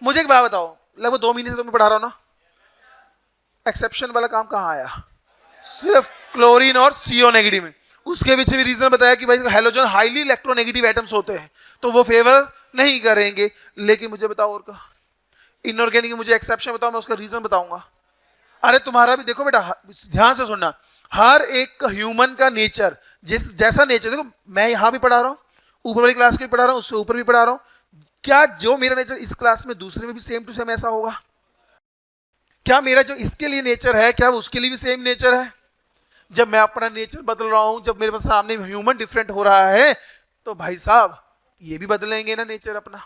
मुझे एक बात बताओ, लगभग 2 महीने से तुम्हें पढ़ा रहा हूं ना, एक्सेप्शन वाला काम कहां आया? सिर्फ क्लोरीन और CO नेगेटिव में। उसके पीछे भी रीजन बताया कि भाई हैलोजन हाईली इलेक्ट्रोनेगेटिव एटम्स होते हैं तो वो फेवर नहीं करेंगे। लेकिन मुझे बताओ और का इनऑर्गेनिक, मुझे एक्सेप्शन बताओ, मैं उसका रीजन बताऊंगा। अरे तुम्हारा भी देखो बेटा, ध्यान से सुनना, हर एक ह्यूमन का नेचर जैसा नेचर, देखो मैं यहां भी पढ़ा रहा हूं, ऊपर वाली क्लास को भी पढ़ा रहा हूं, उससे ऊपर भी पढ़ा रहा हूं, क्या जो मेरा नेचर इस क्लास में दूसरे में भी सेम टू सेम ऐसा होगा? क्या मेरा जो इसके लिए नेचर है क्या उसके लिए भी सेम नेचर है? जब मैं अपना नेचर बदल रहा हूं, जब मेरे पास सामने ह्यूमन डिफरेंट हो रहा है, तो भाई साहब ये भी बदलेंगे ना नेचर अपना।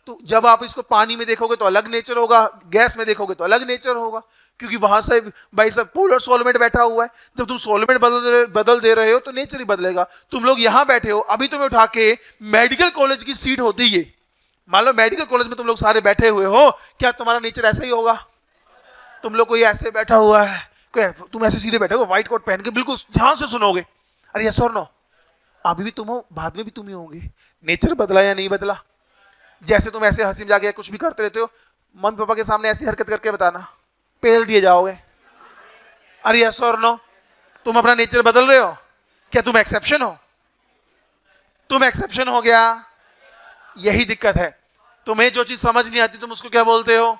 तो जब आप इसको पानी में देखोगे तो अलग नेचर होगा, गैस में देखोगे तो अलग नेचर होगा, क्योंकि वहां से भाई साहब पोलर सॉल्वेंट बैठा हुआ है। जब तुम सॉल्वेंट बदल दे रहे हो तो नेचर ही बदलेगा। तुम लोग यहां बैठे हो, अभी तुम्हें उठा के मेडिकल कॉलेज की सीट होती है, मान लो मेडिकल कॉलेज में तुम लोग सारे बैठे हुए हो, क्या तुम्हारा नेचर ऐसा ही होगा? तुम लोग कोई ऐसे बैठा हुआ है, कोई तुम ऐसे सीधे बैठे हो व्हाइट कोट पहन के, बिल्कुल ध्यान से सुनोगे, अरे यस और नो, अभी भी तुम हो, बाद में भी तुम ही होंगे। नेचर बदला या नहीं बदला? जैसे तुम ऐसे हंसी मजाक या कुछ भी करते रहते हो, मम्मी पापा के सामने ऐसी हरकत करके बताना, पेल दिए जाओगे। अरे यस और नो, तुम अपना नेचर बदल रहे हो? क्या तुम एक्सेप्शन हो? तुम एक्सेप्शन हो गया। यही दिक्कत है, तुम्हें जो चीज समझ नहीं आती तुम उसको क्या बोलते हो?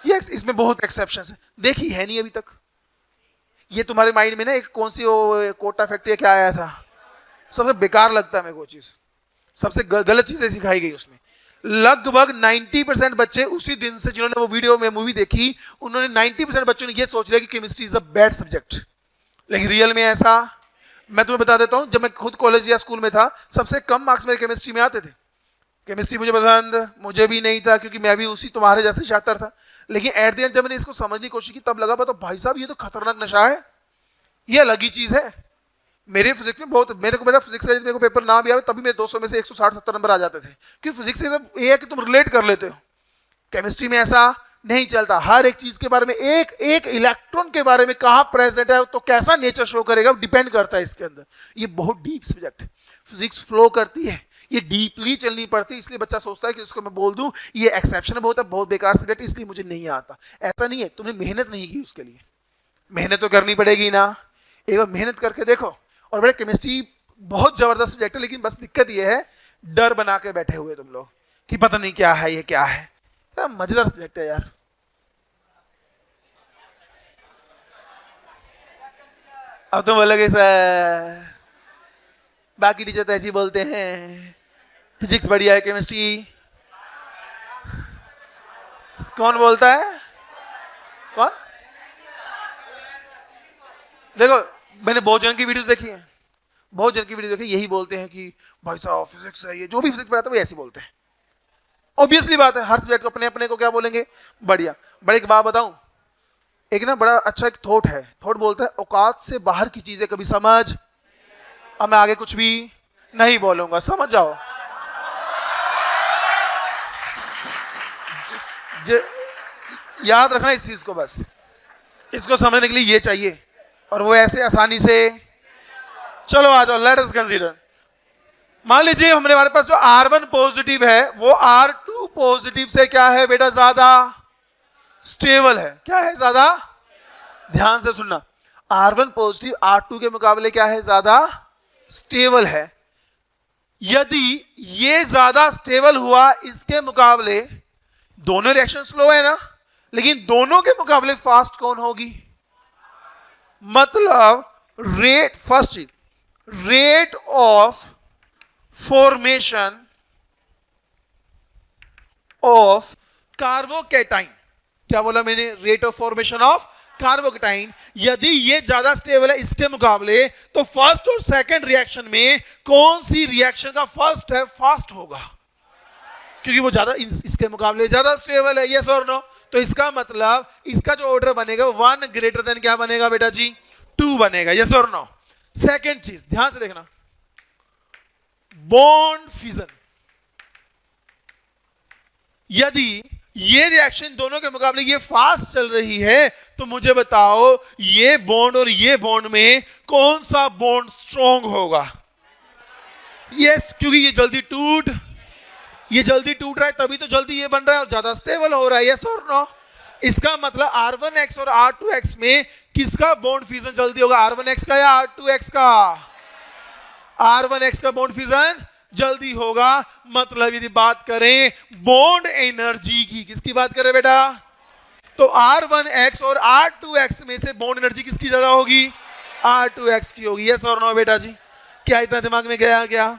ये इसमें बहुत एक्सेप्शन है, देखी है नहीं अभी तक। ये तुम्हारे माइंड में ना एक कौन सी कोटा फैक्ट्री क्या आया था, सबसे बेकार लगता है मेरे को चीज, सबसे गलत चीजें सिखाई गई उसमें। लगभग 90% बच्चे उसी दिन से जिन्होंने वो वीडियो में मूवी देखी, उन्होंने 90% बच्चों ने ये सोच लिया कि chemistry is a bad subject. लेकिन रियल में ऐसा, मैं तुम्हें बता देता हूं, जब मैं खुद कॉलेज या स्कूल में था, सबसे कम मार्क्स मेरे केमिस्ट्री में आते थे। केमिस्ट्री मुझे पसंद मुझे भी नहीं था, क्योंकि मैं भी उसी तुम्हारे जैसे शातिर था। लेकिन एट द एंड जब मैंने इसको समझने की कोशिश की, तब लगा तो भाई साहब ये तो खतरनाक नशा है, ये अलग ही चीज है। मेरे फिजिक्स में बहुत, मेरा फिजिक्स का मेरे को पेपर ना भी आवे तभी मेरे 200 में से 160-70 नंबर आ जाते थे, क्योंकि फिजिक्स से ये है कि तुम रिलेट कर लेते हो। केमिस्ट्री में ऐसा नहीं चलता, हर एक चीज के बारे में, एक एक इलेक्ट्रॉन के बारे में कहाँ प्रेजेंट है तो कैसा नेचर शो करेगा डिपेंड करता है इसके अंदर। ये बहुत डीप सब्जेक्ट है, फिजिक्स फ्लो करती है, ये डीपली चलनी पड़ती है। इसलिए बच्चा सोचता है कि उसको मैं बोल दूं ये एक्सेप्शन बहुत बेकार सब्जेक्ट इसलिए मुझे नहीं आता। ऐसा नहीं है, तुमने मेहनत नहीं की उसके लिए, मेहनत तो करनी पड़ेगी ना, एक बार मेहनत करके देखो। और बेटा केमिस्ट्री बहुत जबरदस्त सब्जेक्ट है, लेकिन बस दिक्कत ये है डर बना के बैठे हुए तुम लोग कि पता नहीं क्या है, ये क्या है। यार मजेदार सब्जेक्ट है यार। अब तुम बोलोगे सर बाकी टीचर तो ऐसे ही बोलते हैं, फिजिक्स बढ़िया है, केमिस्ट्री कौन बोलता है? कौन? देखो मैंने बहुत जन की वीडियोस देखी है, बहुत जन की वीडियो देखी, यही बोलते हैं कि भाई साहब फिजिक्स है, ये जो भी फिजिक्स पढ़ाता है वो ऐसे बोलते हैं। ऑब्वियसली बात है, हर सब्जेक्ट को अपने अपने को क्या बोलेंगे बढ़िया। बड़े एक बात बताऊं, एक ना बड़ा अच्छा एक थॉट है, थॉट बोलता है औकात से बाहर की चीजें कभी समझ। अब मैं आगे कुछ भी नहीं बोलूंगा, समझ जाओ। याद रखना इस चीज को, बस इसको समझने के लिए ये चाहिए, और वो ऐसे आसानी से। चलो आ जाओ, लेट अस कंसीडर। मान लीजिए हमारे पास जो R1 पॉजिटिव है वो R2 पॉजिटिव से क्या है बेटा, ज्यादा स्टेबल है। क्या है? ज्यादा। ध्यान से सुनना, R1 पॉजिटिव R2 के मुकाबले क्या है, ज्यादा स्टेबल है। यदि ये ज्यादा स्टेबल हुआ इसके मुकाबले, दोनों रिएक्शन स्लो है ना, लेकिन दोनों के मुकाबले फास्ट कौन होगी? मतलब रेट, फर्स्ट चीज rate of formation of carbocation. क्या बोला मैंने? Rate of formation of carbocation. यदि ये ज्यादा स्टेबल है इसके मुकाबले, तो फर्स्ट और सेकंड रिएक्शन में कौन सी रिएक्शन का फर्स्ट है फास्ट होगा? क्योंकि वो ज्यादा इसके मुकाबले ज्यादा स्टेबल है। यस और नो? तो इसका मतलब इसका जो ऑर्डर बनेगा 1 ग्रेटर देन क्या बनेगा बेटा जी, 2 बनेगा। यस और नो? सेकंड चीज ध्यान से देखना, बॉन्ड फिजन। यदि ये रिएक्शन दोनों के मुकाबले ये फास्ट चल रही है, तो मुझे बताओ ये बॉन्ड और ये बॉन्ड में कौन सा बॉन्ड स्ट्रॉन्ग होगा? यस, क्योंकि ये जल्दी टूट रहा है, तभी तो जल्दी ये बन रहा है और ज्यादा स्टेबल हो रहा है। यस और नो? इसका मतलब R1X और R2X में किसका बॉन्ड फ्यूजन जल्दी होगा, R1X का या R2X का? R1X का बॉन्ड फ्यूजन जल्दी होगा। मतलब यदि बात करें बॉन्ड एनर्जी की, किसकी बात करें बेटा, तो R1X और R2X में से बॉन्ड एनर्जी किसकी ज्यादा होगी? R2X की होगी। यस और नो बेटा जी? क्या इतना दिमाग में गया क्या?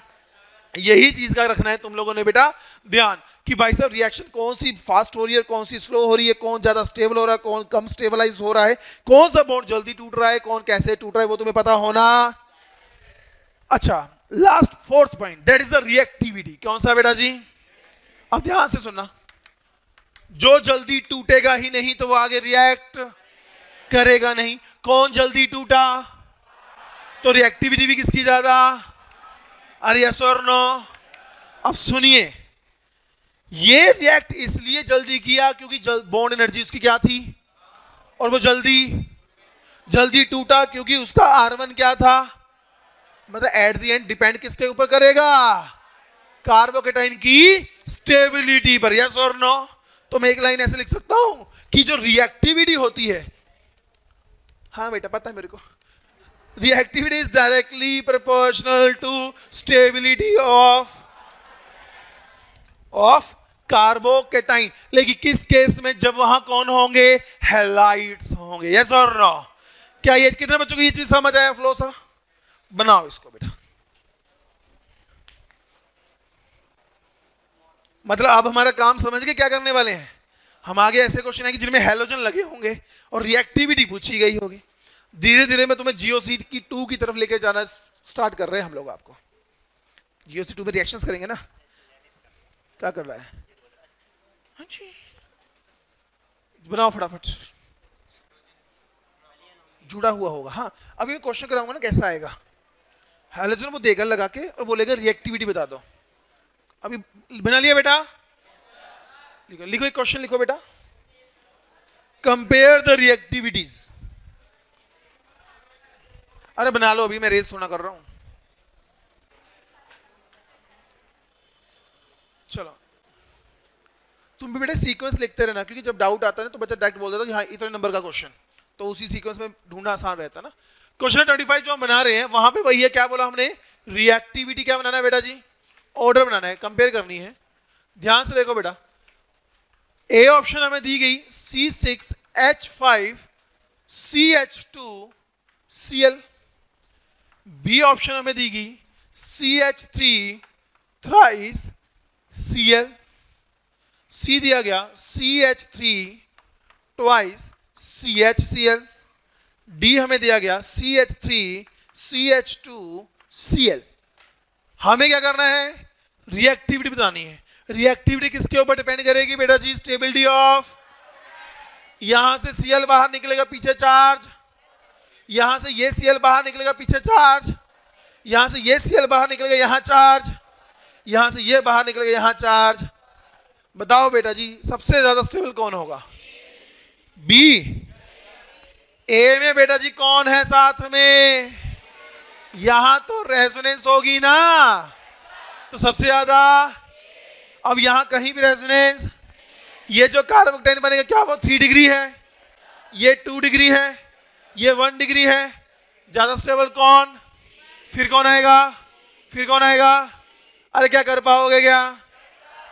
यही चीज का रखना है तुम लोगों ने बेटा ध्यान कि भाई साहब रिएक्शन कौन सी फास्ट हो रही है, कौन सी स्लो हो रही है, कौन ज्यादा स्टेबल हो रहा है, कौन कम स्टेबलाइज हो रहा है, कौन सा बॉन्ड जल्दी टूट रहा है, कौन कैसे टूट रहा है, वो तुम्हें पता होना। अच्छा, last fourth point, that is the reactivity. कौन सा बेटा जी? अब ध्यान से सुनना, जो जल्दी टूटेगा ही नहीं तो वो आगे रिएक्ट करेगा नहीं। कौन जल्दी टूटा तो रिएक्टिविटी भी किसकी ज्यादा? अरे यस और नो? अब सुनिए, ये रिएक्ट इसलिए जल्दी किया क्योंकि बॉन्ड एनर्जी उसकी क्या थी, और वो जल्दी टूटा क्योंकि उसका R1 क्या था। मतलब एट द एंड डिपेंड किसके ऊपर करेगा? कार्बोकेटाइन की स्टेबिलिटी पर। यस और नो? तो मैं एक लाइन ऐसे लिख सकता हूं कि जो रिएक्टिविटी होती है, हाँ बेटा पता है मेरे को, reactivity is directly proportional to stability of carbocation. लेकिन किस केस में? जब वहां कौन होंगे? हैलाइड्स होंगे। यस और नो? क्या ये कितने बच्चों को ये चीज समझ आया? फ्लो सा बनाओ इसको बेटा। मतलब अब हमारा काम समझ के क्या करने वाले हैं हम? आगे ऐसे क्वेश्चन है कि जिनमें हैलोजन लगे होंगे और रिएक्टिविटी पूछी गई होगी। धीरे धीरे मैं तुम्हें जीओसी की 2 की तरफ लेके जाना स्टार्ट कर रहे हैं हम लोग। आपको जीओसी 2 में रिएक्शंस करेंगे ना? क्या कर रहा है? हाँ जी, बनाओ फटाफट। जुड़ा हुआ होगा। हाँ, अभी मैं क्वेश्चन कराऊंगा ना, कैसा आएगा? हैलोजन वो देगा लगा के और बोलेगा रिएक्टिविटी बता दो। अभी बना लिया बेटा? लिखो एक क्वेश्चन लिखो बेटा, कंपेयर द रिएक्टिविटीज। अरे बना लो, अभी मैं रेस थोड़ा कर रहा हूं। चलो तुम भी बेटा सीक्वेंस लिखते रहना, क्योंकि जब डाउट आता है तो बच्चा डायरेक्ट बोल देता है कि हाँ इतने नंबर का क्वेश्चन, तो उसी सीक्वेंस में ढूंढना आसान रहता है ना। क्वेश्चन 25 जो हम बना रहे हैं वहां पे वही है, क्या बोला हमने? रिएक्टिविटी क्या बनाना है बेटा जी? ऑर्डर बनाना है, कंपेयर करनी है। ध्यान से देखो बेटा, ए ऑप्शन हमें दी गई C6H5CH2Cl। बी ऑप्शन हमें दी गई CH3 थ्राइस Cl। सी दिया गया CH3 ट्वाइस CHCl। डी हमें दिया गया CH3CH2Cl। हमें क्या करना है? रिएक्टिविटी बतानी है। रिएक्टिविटी किसके ऊपर डिपेंड करेगी बेटा जी? Stability of. यहां से Cl बाहर निकलेगा, पीछे चार्ज। यहां से ये Cl बाहर निकलेगा, पीछे चार्ज। यहां से ये Cl बाहर निकलेगा, यहां चार्ज। यहां से ये बाहर निकलेगा, यहां चार्ज। बताओ बेटा जी सबसे ज्यादा स्टेबल कौन होगा? बी। ए में बेटा जी कौन है साथ में? यहां तो रेजोनेंस होगी ना, तो सबसे ज्यादा। अब यहां कहीं भी रेजोनेंस, ये जो कार्बोकेटाइन बनेगा क्या वो 3 डिग्री है, ये 2 डिग्री है, ये 1 डिग्री है। ज्यादा स्टेबल कौन? फिर कौन आएगा? फिर कौन आएगा? अरे क्या कर पाओगे क्या?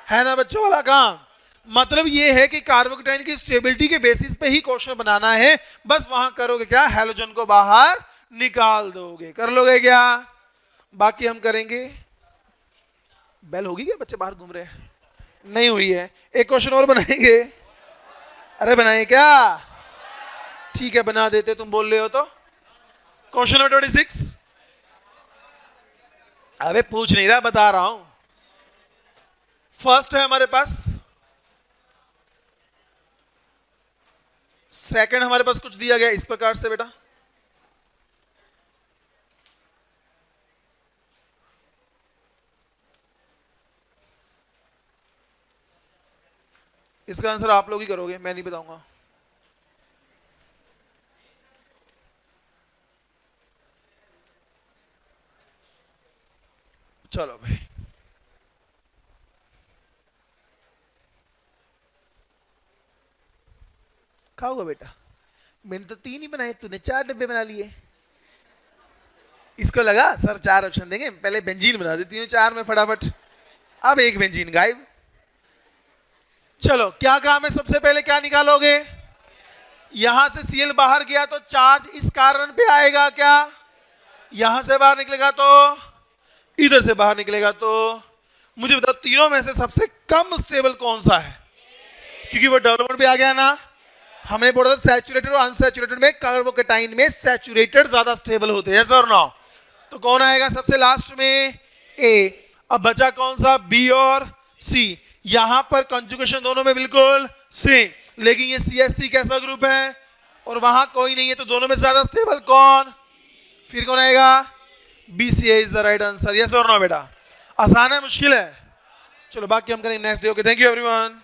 है ना बच्चों वाला काम। मतलब ये है कि कार्बोकेटाइन की स्टेबिलिटी के बेसिस पे ही क्वेश्चन बनाना है। बस वहां करोगे क्या? हैलोजन को बाहर निकाल दोगे। कर लोगे क्या? बाकी हम करेंगे। बेल होगी क्या? बच्चे बाहर घूम रहे हैं? नहीं हुई है। एक क्वेश्चन और बनाएंगे। अरे बनाए क्या? ठीक है बना देते, तुम बोल रहे हो तो। Question number 26। अबे पूछ नहीं रहा, बता रहा हूं। फर्स्ट है हमारे पास, सेकंड हमारे पास कुछ दिया गया इस प्रकार से बेटा। इसका आंसर आप लोग ही करोगे, मैं नहीं बताऊंगा। चलो भाई, खाओगे बेटा? मैंने तो 3 ही बनाए, तूने 4 डब्बे बना लिए। इसको लगा सर 4 ऑप्शन देंगे, पहले बेंजीन बना देती हूँ 4 में फटाफट। अब एक बेंजीन गायब। चलो क्या काम है? सबसे पहले क्या निकालोगे? यहां से Cl बाहर गया तो चार्ज इस कारण पे आएगा क्या? यहां से बाहर निकलेगा तो इधर से बाहर निकलेगा। तो मुझे बताओ तीनों में से सबसे कम स्टेबल कौन सा है? क्योंकि वो डेवलपमेंट पे आ गया ना। हमने बोला था सैचुरेटेड और अनसैचुरेटेड में कार्बोकेटाइन में सैचुरेटेड ज्यादा स्टेबल होते हैं, यस और नो? तो कौन आएगा सबसे लास्ट में? ए। अब बचा कौन सा? बी और सी। यहां पर कंजुगेशन दोनों में बिल्कुल सेम, लेकिन ये CH3 कैसा ग्रुप है और वहां कोई नहीं है, तो दोनों में ज्यादा स्टेबल कौन? फिर कौन आएगा? BCA is the right answer, yes और नो बेटा? आसान है मुश्किल है? चलो बाकी हम करेंगे next day. Okay, thank you everyone.